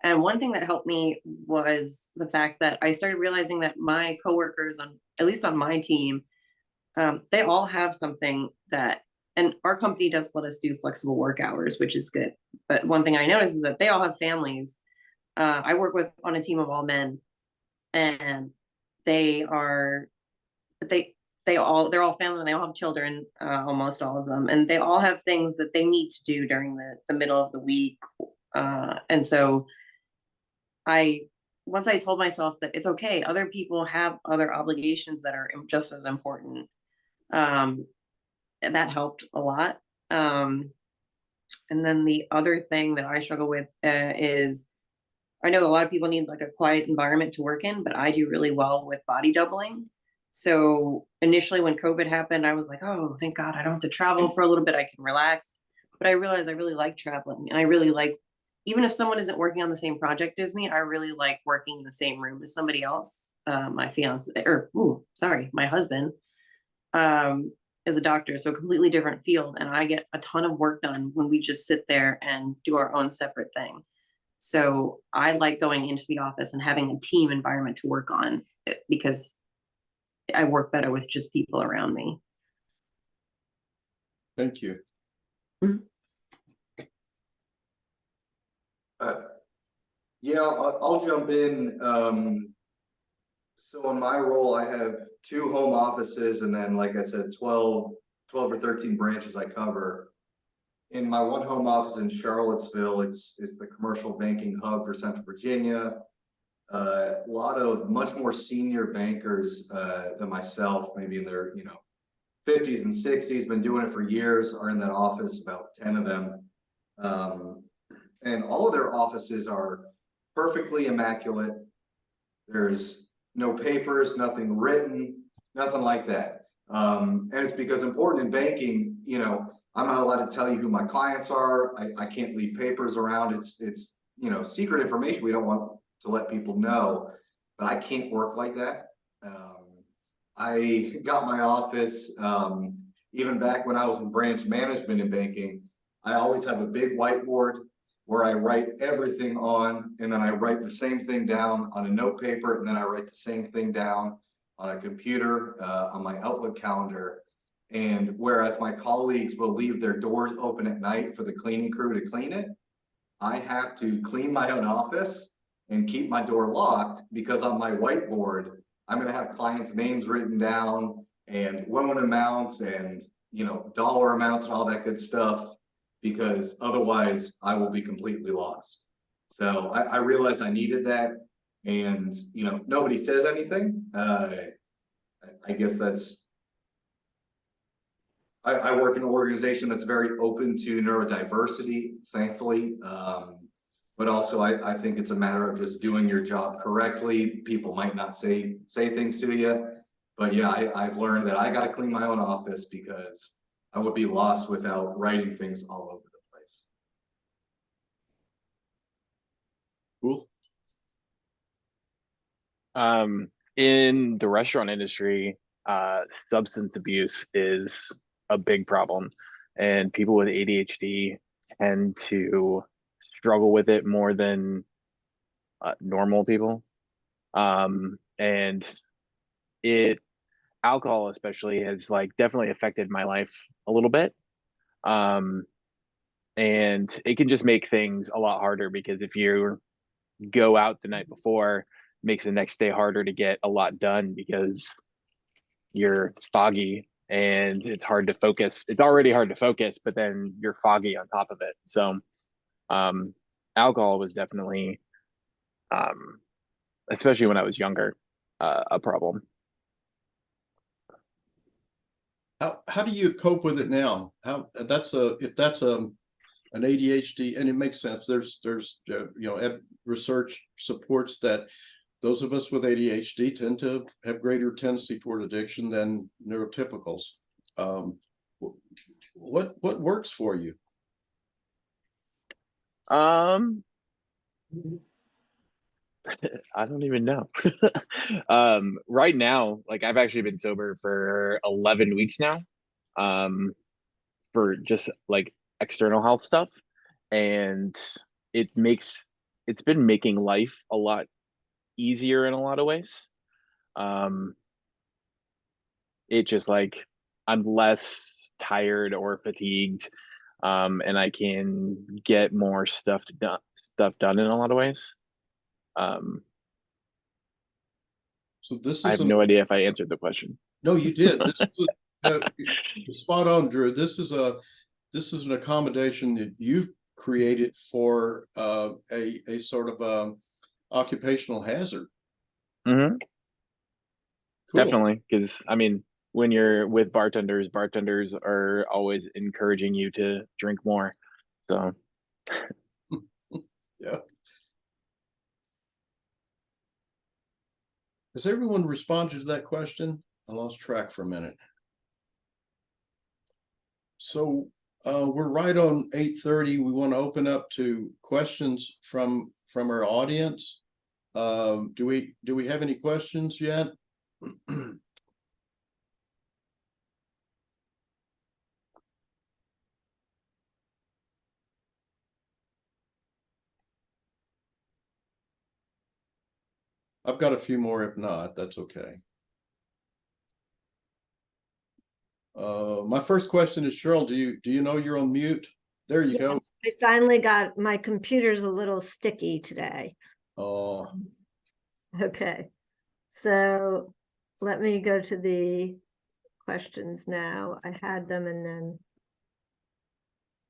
And one thing that helped me was the fact that I started realizing that my coworkers, at least on my team, they all have something and our company does let us do flexible work hours, which is good. But one thing I noticed is that they all have families. I work on a team of all men, and they're all family, and they all have children, almost all of them, and they all have things that they need to do during the middle of the week. And so once I told myself that it's okay, other people have other obligations that are just as important, and that helped a lot. And then the other thing that I struggle with is I know a lot of people need like a quiet environment to work in, but I do really well with body doubling. So initially when COVID happened, I was like, oh, thank God I don't have to travel for a little bit. I can relax. But I realized I really like traveling, and I really like, even if someone isn't working on the same project as me, I really like working in the same room as somebody else. My husband is a doctor, so completely different field. And I get a ton of work done when we just sit there and do our own separate thing. So I like going into the office and having a team environment to work on, because I work better with just people around me. Thank you. Yeah, I'll jump in. So in my role, I have 2 home offices, and then, like I said, 12 or 13 branches I cover. In my one home office in Charlottesville, it's the commercial banking hub for Central Virginia. A lot of much more senior bankers than myself, maybe in their 50s and 60s, been doing it for years, are in that office, about 10 of them. And all of their offices are perfectly immaculate. There's no papers, nothing written, nothing like that. And it's because important in banking, I'm not allowed to tell you who my clients are. I can't leave papers around. It's secret information we don't want to let people know, but I can't work like that. I got my office, even back when I was in branch management in banking, I always have a big whiteboard where I write everything on, and then I write the same thing down on a note paper, and then I write the same thing down on a computer, on my Outlook calendar. And whereas my colleagues will leave their doors open at night for the cleaning crew to clean it, I have to clean my own office and keep my door locked, because on my whiteboard, I'm going to have clients' names written down and loan amounts and, dollar amounts and all that good stuff, because otherwise I will be completely lost. So I realized I needed that, and, nobody says anything. I guess I work in an organization that's very open to neurodiversity, thankfully. But also I think it's a matter of just doing your job correctly. People might not say things to you, but yeah, I've learned that I got to clean my own office because I would be lost without writing things all over the place. Cool. In the restaurant industry, substance abuse is a big problem, and people with ADHD tend to struggle with it more than normal people. And alcohol especially has like definitely affected my life a little bit. And it can just make things a lot harder because if you go out the night before, it makes the next day harder to get a lot done because you're foggy and it's hard to focus. It's already hard to focus, but then you're foggy on top of it. So alcohol was definitely, especially when I was younger, a problem. How do you cope with it now? If that's an ADHD, and it makes sense. There's research supports that those of us with ADHD tend to have greater tendency toward addiction than neurotypicals. What works for you? I don't even know. Right now, like I've actually been sober for 11 weeks now, for just like external health stuff. And it's been making life a lot easier in a lot of ways. It just like I'm less tired or fatigued, and I can get more stuff done in a lot of ways. So this I is have no idea if I answered the question. No, you did. This is spot on, Drew. This is an accommodation that you've created for a sort of occupational hazard. Mm-hmm. Cool. Definitely, because I mean, when you're with bartenders are always encouraging you to drink more. So yeah. Has everyone responded to that question? I lost track for a minute. So we're right on 8:30. We want to open up to questions from our audience. Do we have any questions yet? I've got a few more. If not, that's okay. My first question is, Cheryl, do you know you're on mute? There you go. Yes, I finally got, my computer's a little sticky today. Oh, Okay, so let me go to the questions now. I had them and then.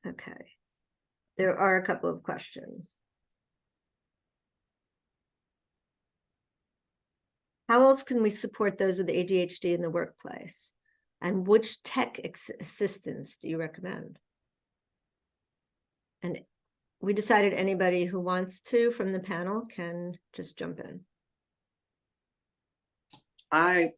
Okay, there are a couple of questions. How else can we support those with ADHD in the workplace? And which tech assistance do you recommend? And we decided anybody who wants to from the panel can just jump in. I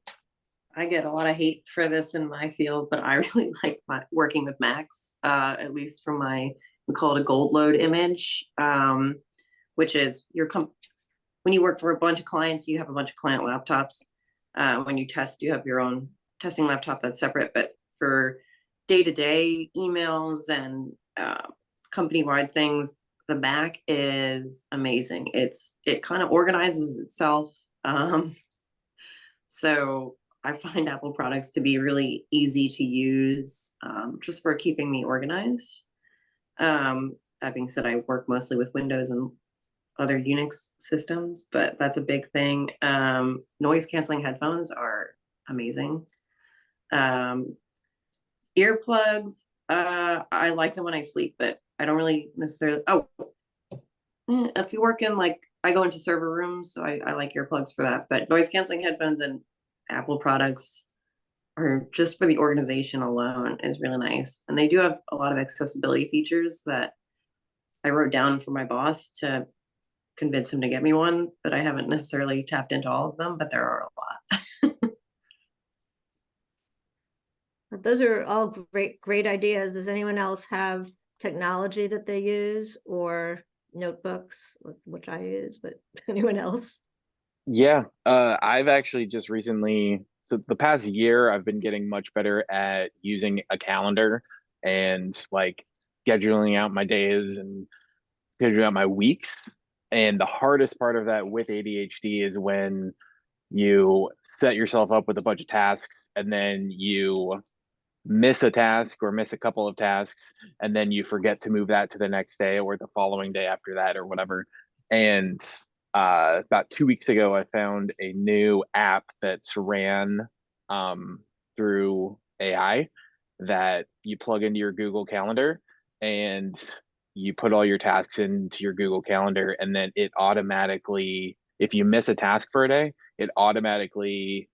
get a lot of hate for this in my field, but I really like working with Macs, at least from we call it a gold load image, which is when you work for a bunch of clients, you have a bunch of client laptops. When you test, you have your own testing laptop that's separate, but for day-to-day emails and company-wide things, the Mac is amazing. It kind of organizes itself. So I find Apple products to be really easy to use, just for keeping me organized. That being said, I work mostly with Windows and other Unix systems, but that's a big thing. Noise canceling headphones are amazing. Earplugs, I like them when I sleep, but I don't really necessarily, if you work in like I go into server rooms, so I like earplugs for that. But noise canceling headphones and Apple products are just for the organization alone is really nice. And they do have a lot of accessibility features that I wrote down for my boss to convince him to get me one, but I haven't necessarily tapped into all of them, but there are a lot. Those are all great ideas. Does anyone else have technology that they use or notebooks, which I use, but anyone else? Yeah, I've actually just recently, so the past year, I've been getting much better at using a calendar and like scheduling out my days and scheduling out my weeks. And the hardest part of that with ADHD is when you set yourself up with a bunch of tasks and then you miss a task or miss a couple of tasks, and then you forget to move that to the next day or the following day after that or whatever. And about 2 weeks ago, I found a new app that's ran through AI that you plug into your Google Calendar, and you put all your tasks into your Google Calendar, and then it automatically, if you miss a task for a day, it automatically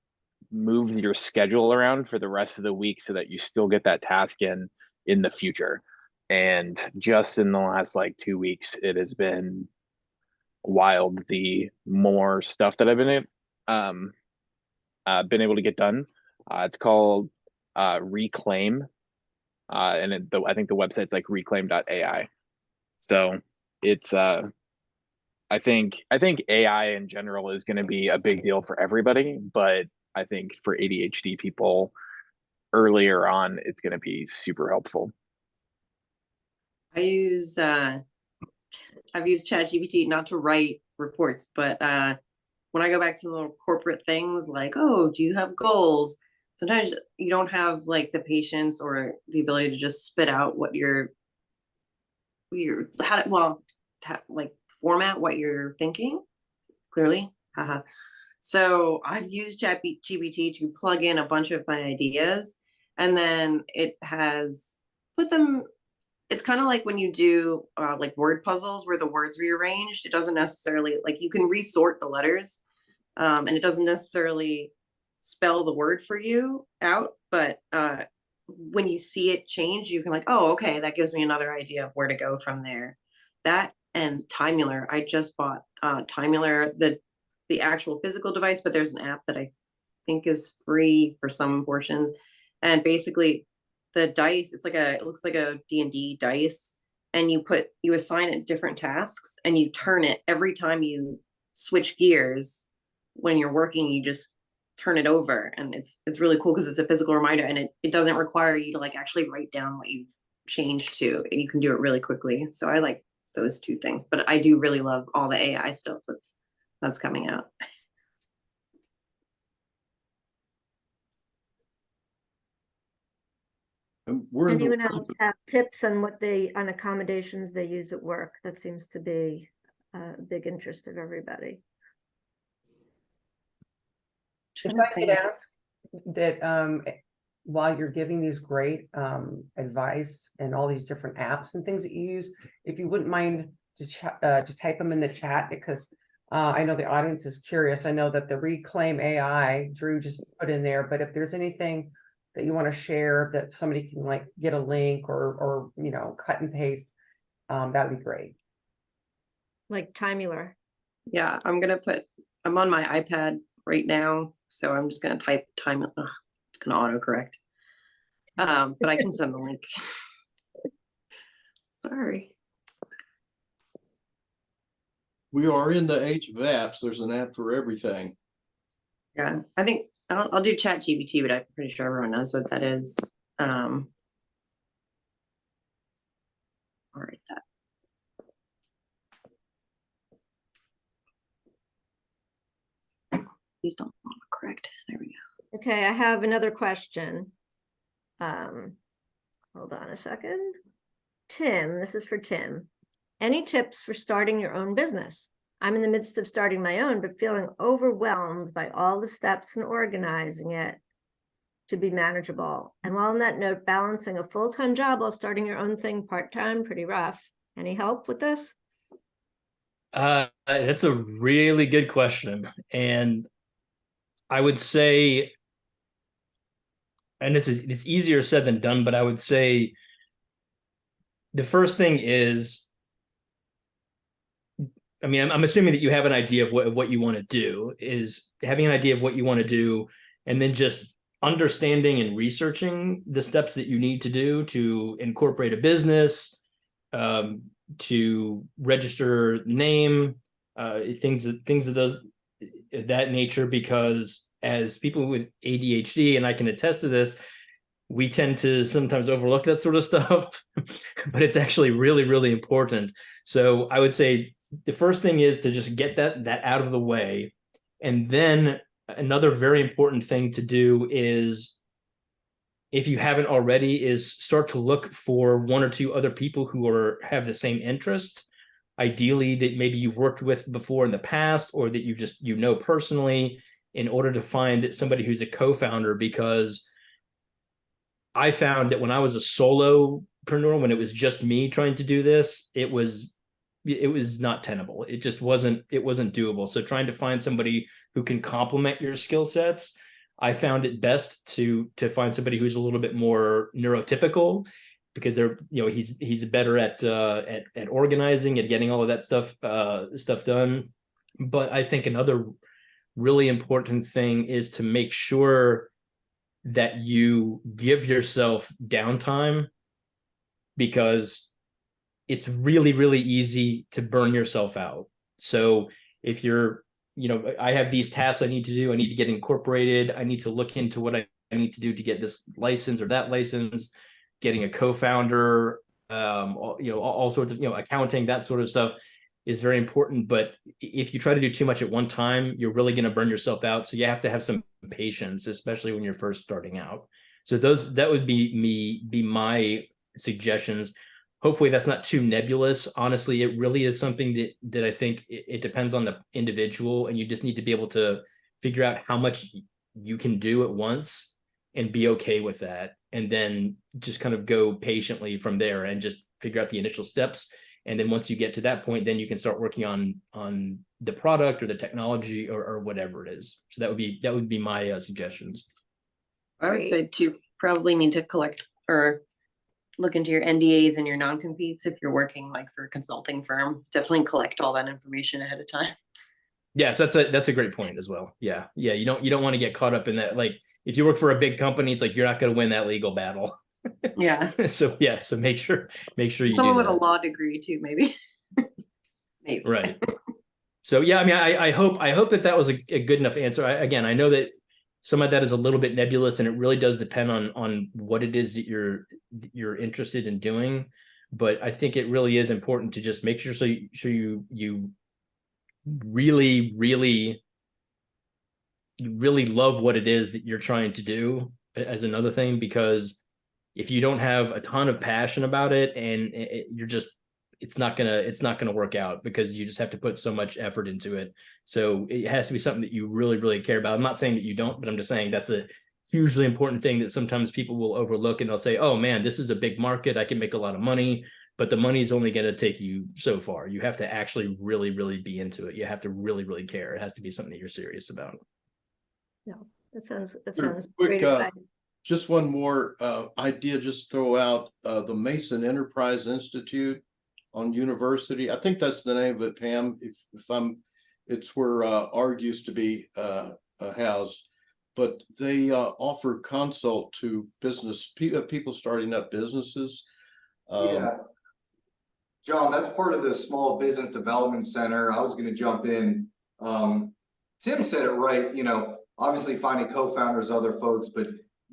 moves your schedule around for the rest of the week so that you still get that task in the future. And just in the last like 2 weeks, it has been wild, the more stuff that I've been able to get done. It's called Reclaim, and I think the website's like reclaim.ai. So it's I think AI in general is going to be a big deal for everybody, but I think for ADHD people earlier on, it's going to be super helpful. I've used ChatGPT not to write reports, but when I go back to little corporate things like, oh, do you have goals? Sometimes you don't have like the patience or the ability to just spit out what like format what you're thinking clearly. Haha. So I've used ChatGPT to plug in a bunch of my ideas, and then it has put them. It's kind of like when you do like word puzzles where the words rearranged. It doesn't necessarily, like, you can resort the letters, and it doesn't necessarily spell the word for you out, but when you see it change, you can like, oh, okay, that gives me another idea of where to go from there. That and Timular. I just bought Timular, the actual physical device, but there's an app that I think is free for some portions. And basically the dice, it looks like a D&D dice, and you assign it different tasks, and you turn it every time you switch gears. When you're working, you just turn it over, and it's really cool because it's a physical reminder, and it doesn't require you to like actually write down what you've changed to, and you can do it really quickly. So I like those two things, but I do really love all the AI stuff that's coming out. Anyone else have tips on on accommodations they use at work? That seems to be a big interest of everybody. If I could ask that while you're giving these great advice and all these different apps and things that you use, if you wouldn't mind to type them in the chat, because I know the audience is curious. I know that the Reclaim AI Drew just put in there, but if there's anything that you want to share that somebody can like get a link or cut and paste, that would be great. Like Timular. Yeah, I'm on my iPad right now, so I'm just gonna type time. It's gonna autocorrect. But I can send the link. Sorry. We are in the age of apps. There's an app for everything. Yeah, I think I'll do ChatGPT, but I'm pretty sure everyone knows what that is. I'll write that. Please don't correct. There we go. Okay, I have another question. Hold on a second. Tim, this is for Tim. Any tips for starting your own business? I'm in the midst of starting my own, but feeling overwhelmed by all the steps and organizing it to be manageable. And while on that note, balancing a full-time job while starting your own thing part-time, pretty rough. Any help with this? That's a really good question. And I would say, and it's easier said than done, but I would say the first thing is, I mean, I'm assuming that you have an idea of what you want to do, is having an idea of what you want to do, and then just understanding and researching the steps that you need to do to incorporate a business, to register name, things of that nature. Because as people with ADHD, and I can attest to this, we tend to sometimes overlook that sort of stuff, but it's actually really, really important. So I would say the first thing is to just get that out of the way. And then another very important thing to do is, if you haven't already, is start to look for one or two other people who have the same interests, ideally that maybe you've worked with before in the past, or that you know personally, in order to find somebody who's a co-founder. Because I found that when I was a solopreneur, when it was just me trying to do this, it was not tenable. It just wasn't doable. So trying to find somebody who can complement your skill sets, I found it best to find somebody who's a little bit more neurotypical, because he's better at organizing, at getting all of that stuff done. But I think another really important thing is to make sure that you give yourself downtime, because it's really, really easy to burn yourself out. So if I have these tasks I need to do, I need to get incorporated, I need to look into what I need to do to get this license or that license, getting a co-founder, all sorts of, accounting, that sort of stuff is very important. But if you try to do too much at one time, you're really going to burn yourself out. So you have to have some patience, especially when you're first starting out. So that would be my suggestions. Hopefully that's not too nebulous. Honestly, it really is something that I think it depends on the individual, and you just need to be able to figure out how much you can do at once and be okay with that. And then just kind of go patiently from there and just figure out the initial steps. And then once you get to that point, then you can start working on the product or the technology or whatever it is. So that would be my suggestions. I would say to probably need to collect or look into your NDAs and your non-competes if you're working like for a consulting firm. Definitely collect all that information ahead of time. Yes, that's a great point as well. Yeah. You don't want to get caught up in that. Like, if you work for a big company, it's like you're not going to win that legal battle. Yeah. So make sure you Someone do with that. a law degree too, maybe. Maybe. Right. So yeah, I mean, I hope that was a good enough answer. I know that some of that is a little bit nebulous, and it really does depend on what it is that you're interested in doing. But I think it really is important to just make sure you really, really, you really love what it is that you're trying to do, as another thing. Because if you don't have a ton of passion about it, and it's not gonna work out, because you just have to put so much effort into it. So it has to be something that you really, really care about. I'm not saying that you don't, but I'm just saying that's a hugely important thing that sometimes people will overlook, and they'll say, oh man, this is a big market, I can make a lot of money. But the money is only going to take you so far. You have to actually really, really be into it. You have to really, really care. It has to be something that you're serious about. No, that sounds Quick, great advice. just one more idea, just throw out the Mason Enterprise Institute on University. I think that's the name of it, Pam. It's where ARG used to be housed, but they offer consult to people starting up businesses. Yeah. John, that's part of the Small Business Development Center. I was going to jump in. Tim said it right, obviously finding co-founders, other folks, but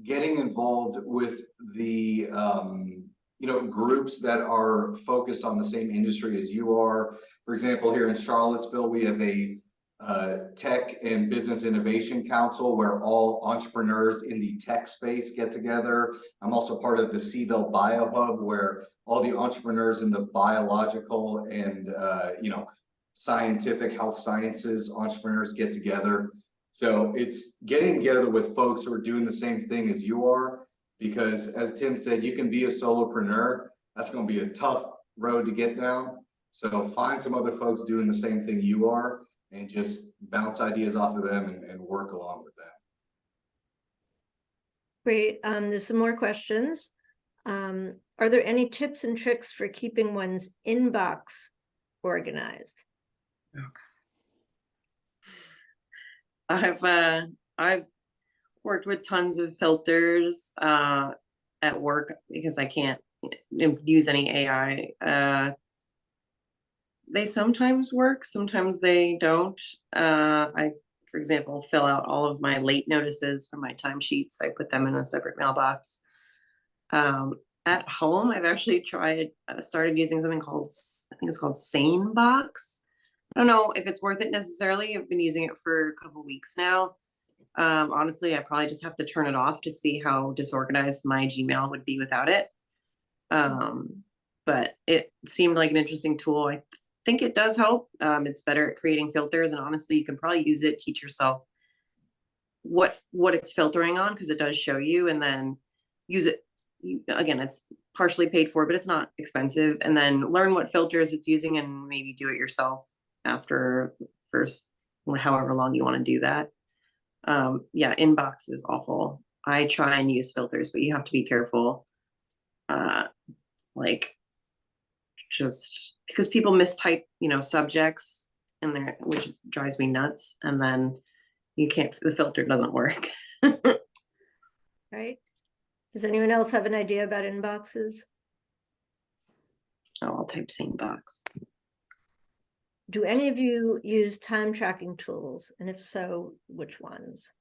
getting involved with the, groups that are focused on the same industry as you are. For example, here in Charlottesville, we have a Tech and Business Innovation Council where all entrepreneurs in the tech space get together. I'm also part of the Seaville BioHub, where all the entrepreneurs in the biological and scientific health sciences entrepreneurs get together. So it's getting together with folks who are doing the same thing as you are, because as Tim said, you can be a solopreneur. That's going to be a tough road to get down. So find some other folks doing the same thing you are and just bounce ideas off of them and work along with that. Great. There's some more questions. Are there any tips and tricks for keeping one's inbox organized? I've worked with tons of filters at work because I can't use any AI. They sometimes work, sometimes they don't. I, for example, fill out all of my late notices for my timesheets. I put them in a separate mailbox. At home, I've actually started using something called, I think it's called SaneBox. I don't know if it's worth it necessarily. I've been using it for a couple weeks now. Honestly, I probably just have to turn it off to see how disorganized my Gmail would be without it. But it seemed like an interesting tool. I think it does help. It's better at creating filters, and honestly, you can probably use it, teach yourself what it's filtering on, because it does show you, and then use it. Again, it's partially paid for, but it's not expensive. And then learn what filters it's using and maybe do it yourself after first, however long you want to do that. Yeah, inbox is awful. I try and use filters, but you have to be careful. Like, just because people mistype, subjects in there, which drives me nuts. And then the filter doesn't work. Right? Does anyone else have an idea about inboxes? Oh, I'll type SaneBox. Do any of you use time tracking tools? And if so, which ones?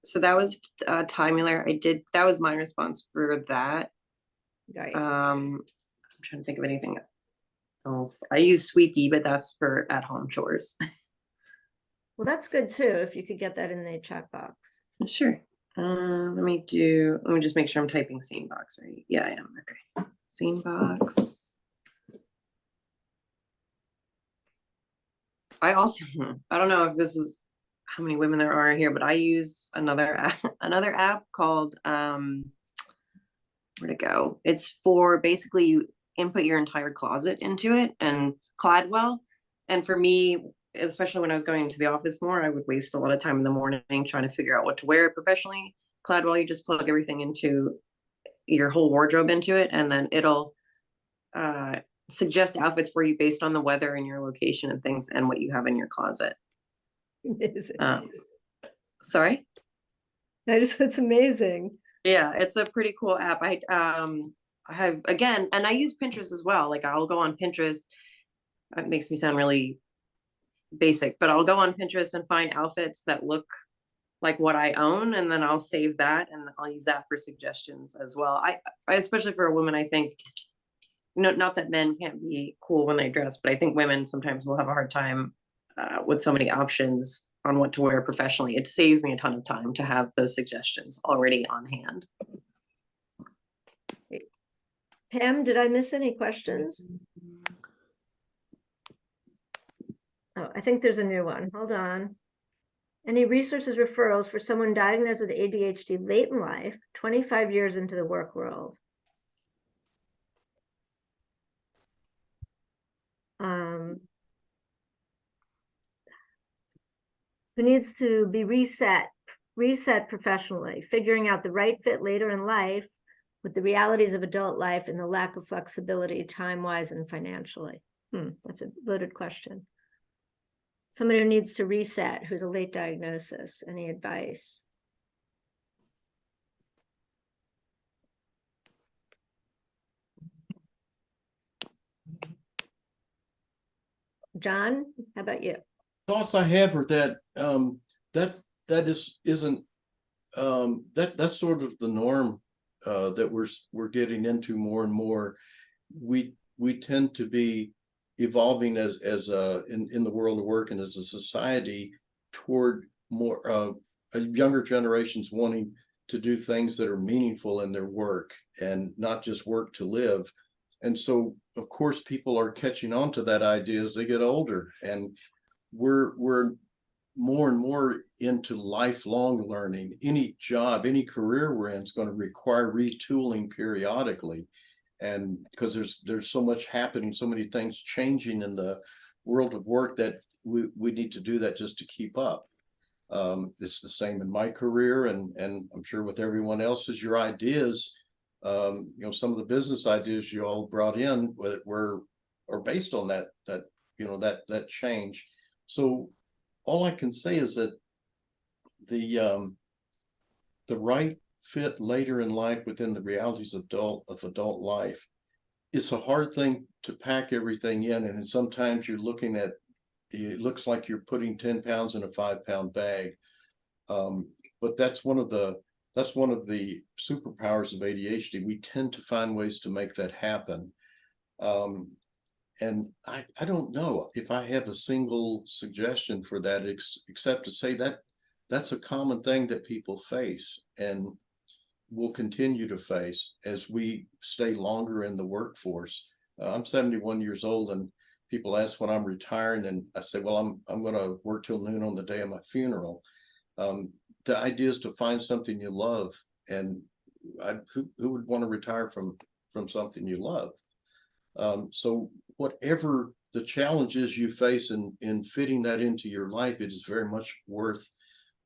So that was Timular. That was my response for that. Right. I'm trying to think of anything else. I use Sweepy, but that's for at-home chores. Well, that's good too, if you could get that in the chat box. Sure. Let me just make sure I'm typing SaneBox right. Yeah, I am. Okay. SaneBox. I don't know if this is how many women there are here, but I use another app called where'd it go? It's for basically you input your entire closet into it, and Cladwell. And for me, especially when I was going into the office more, I would waste a lot of time in the morning trying to figure out what to wear professionally. Cladwell, you just plug everything into your whole wardrobe into it, and then it'll suggest outfits for you based on the weather and your location and things and what you have in your closet. Sorry? It's amazing. Yeah, it's a pretty cool app. I have, again, and I use Pinterest as well. Like, I'll go on Pinterest. It makes me sound really basic, but I'll go on Pinterest and find outfits that look like what I own, and then I'll save that and I'll use that for suggestions as well. I especially for a woman, I think, not that men can't be cool when they dress, but I think women sometimes will have a hard time with so many options on what to wear professionally. It saves me a ton of time to have those suggestions already on hand. Pam, did I miss any questions? Oh, I think there's a new one. Hold on. Any resources, referrals for someone diagnosed with ADHD late in life, 25 years into the work world? Who needs to be reset professionally, figuring out the right fit later in life with the realities of adult life and the lack of flexibility time-wise and financially? That's a loaded question. Somebody who needs to reset, who's a late diagnosis, any advice? John, how about you? Thoughts I have are that that's sort of the norm that we're getting into more and more. We tend to be evolving as in the world of work and as a society toward more younger generations wanting to do things that are meaningful in their work and not just work to live. And so, of course, people are catching on to that idea as they get older, and we're more and more into lifelong learning. Any job, any career we're in is going to require retooling periodically. And because there's so much happening, so many things changing in the world of work that we need to do that just to keep up. It's the same in my career, and I'm sure with everyone else's. Your ideas, some of the business ideas you all brought in are based on that change. So all I can say is that the right fit later in life within the realities of adult life, it's a hard thing to pack everything in, and sometimes you're looking at, it looks like you're putting 10 pounds in a 5-pound bag. But that's one of the superpowers of ADHD. We tend to find ways to make that happen. And I don't know if I have a single suggestion for that, except to say that that's a common thing that people face and will continue to face as we stay longer in the workforce. I'm 71 years old, and people ask when I'm retiring, and I say, well, I'm going to work till noon on the day of my funeral. The idea is to find something you love, and who would want to retire from something you love? So whatever the challenges you face in fitting that into your life, it is very much worth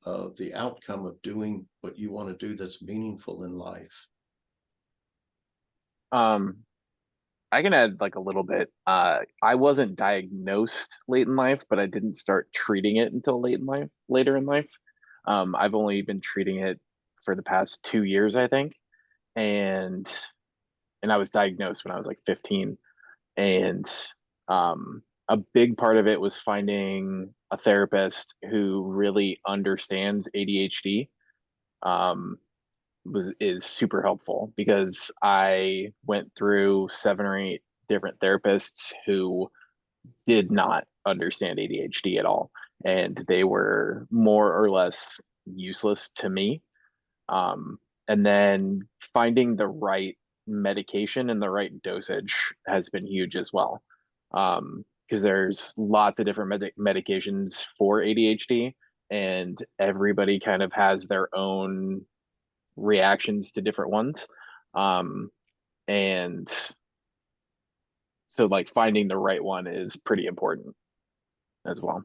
the outcome of doing what you want to do that's meaningful in life. I can add like a little bit. I wasn't diagnosed late in life, but I didn't start treating it until later in life. I've only been treating it for the past 2 years, I think. And I was diagnosed when I was like 15. And a big part of it was finding a therapist who really understands ADHD. Is super helpful, because I went through 7 or 8 different therapists who did not understand ADHD at all, and they were more or less useless to me. And then finding the right medication and the right dosage has been huge as well, because there's lots of different medications for ADHD, and everybody kind of has their own reactions to different ones. And so like finding the right one is pretty important as well.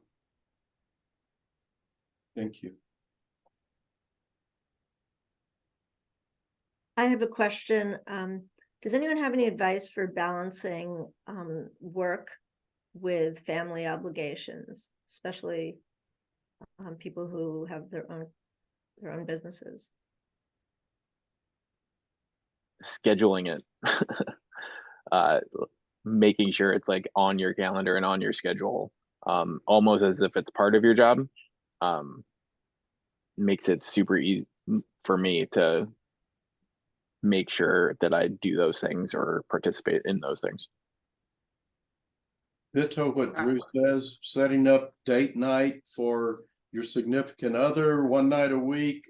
Thank you. I have a question. Does anyone have any advice for balancing work with family obligations, especially people who have their own businesses? Scheduling it, making sure it's like on your calendar and on your schedule, almost as if it's part of your job, makes it super easy for me to make sure that I do those things or participate in those things. Ditto what Drew says, setting up date night for your significant other one night a week,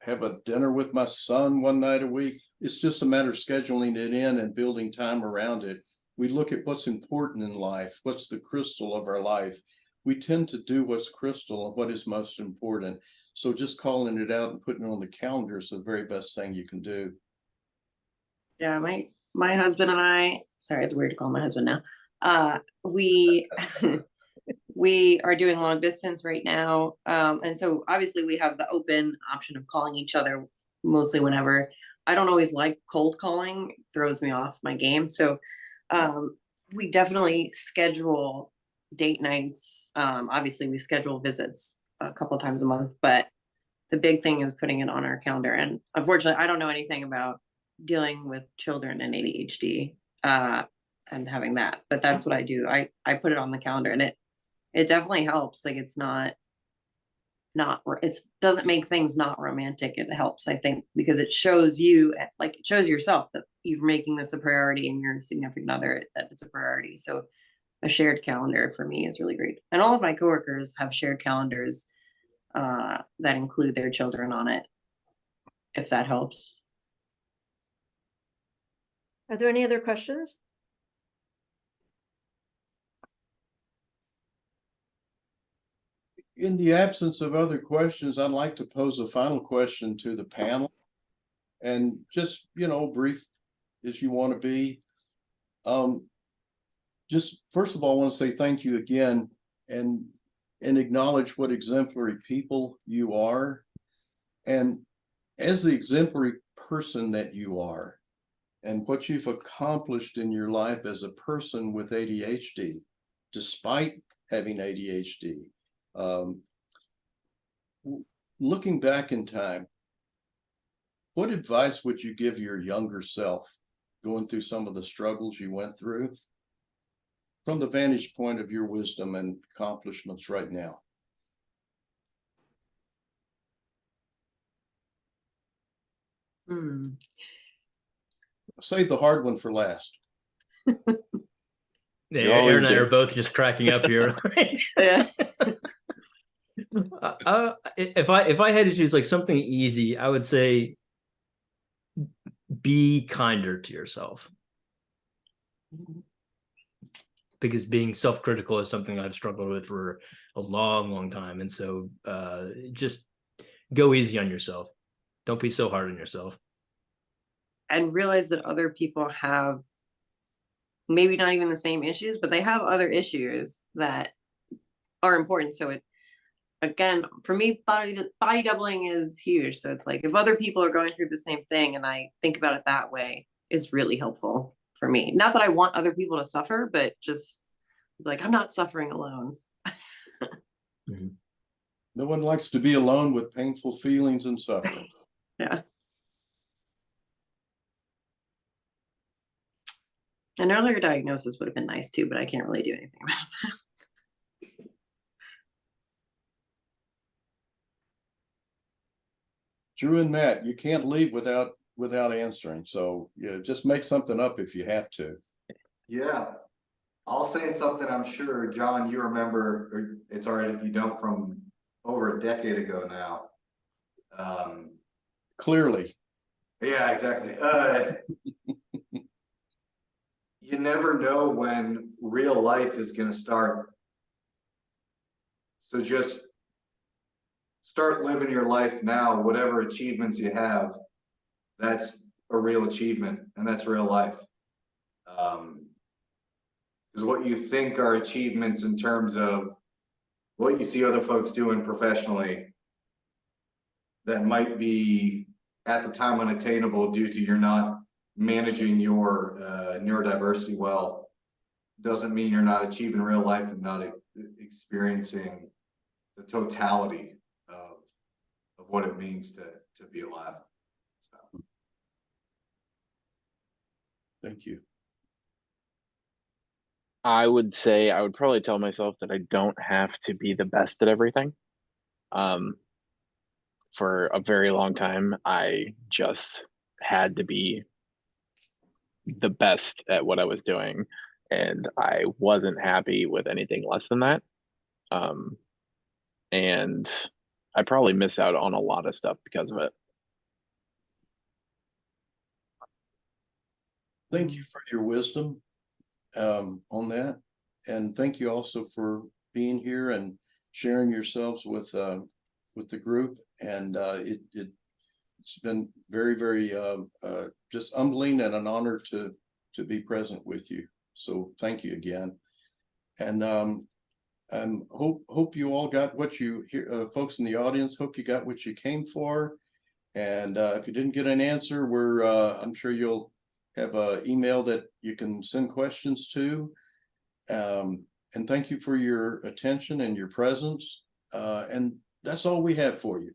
have a dinner with my son one night a week. It's just a matter of scheduling it in and building time around it. We look at what's important in life, what's the crystal of our life. We tend to do what's crystal and what is most important. So just calling it out and putting it on the calendar is the very best thing you can do. Yeah, my husband and I, sorry, it's weird to call my husband now. We we are doing long distance right now. And so obviously we have the open option of calling each other mostly whenever. I don't always like cold calling, it throws me off my game. So we definitely schedule date nights. Obviously we schedule visits a couple times a month, but the big thing is putting it on our calendar. And unfortunately, I don't know anything about dealing with children and ADHD and having that, but that's what I do. I put it on the calendar, and it definitely helps. Like it doesn't make things not romantic. It helps, I think, because it shows you, like it shows yourself that you're making this a priority and your significant other that it's a priority. So a shared calendar for me is really great. And all of my coworkers have shared calendars that include their children on it, if that helps. Are there any other questions? In the absence of other questions, I'd like to pose a final question to the panel. And just, brief as you want to be. Just first of all, I want to say thank you again and acknowledge what exemplary people you are. And as the exemplary person that you are, and what you've accomplished in your life as a person with ADHD, despite having ADHD, looking back in time, what advice would you give your younger self going through some of the struggles you went through from the vantage point of your wisdom and accomplishments right now? Save the hard one for last. Yeah, You always Aaron and I do. are both just cracking up here. Yeah. If I had to choose like something easy, I would say be kinder to yourself. Because being self-critical is something I've struggled with for a long time. And so just go easy on yourself. Don't be so hard on yourself. And realize that other people have maybe not even the same issues, but they have other issues that are important. So it, again, for me, body doubling is huge. So it's like, if other people are going through the same thing and I think about it that way, is really helpful for me. Not that I want other people to suffer, but just like, I'm not suffering alone. No one likes to be alone with painful feelings and suffering. Yeah. An earlier diagnosis would have been nice too, but I can't really do anything about that. Drew and Matt, you can't leave without answering. So just make something up if you have to. Yeah, I'll say something I'm sure, John, you remember, or it's all right if you don't, from over a decade ago now. Clearly. Yeah, exactly. You never know when real life is going to start. So just start living your life now. Whatever achievements you have, that's a real achievement, and that's real life. Because what you think are achievements in terms of what you see other folks doing professionally, that might be at the time unattainable due to you're not managing your neurodiversity well, doesn't mean you're not achieving real life and not experiencing the totality of what it means to be alive. So. Thank you. I would say I would probably tell myself that I don't have to be the best at everything. For a very long time, I just had to be the best at what I was doing, and I wasn't happy with anything less than that. And I probably miss out on a lot of stuff because of it. Thank you for your wisdom on that. And thank you also for being here and sharing yourselves with the group. And it's been very, very just humbling and an honor to be present with you. So thank you again. And hope you all got what you hear, folks in the audience, hope you got what you came for. And if you didn't get an answer, I'm sure you'll have an email that you can send questions to. And thank you for your attention and your presence. And that's all we have for you.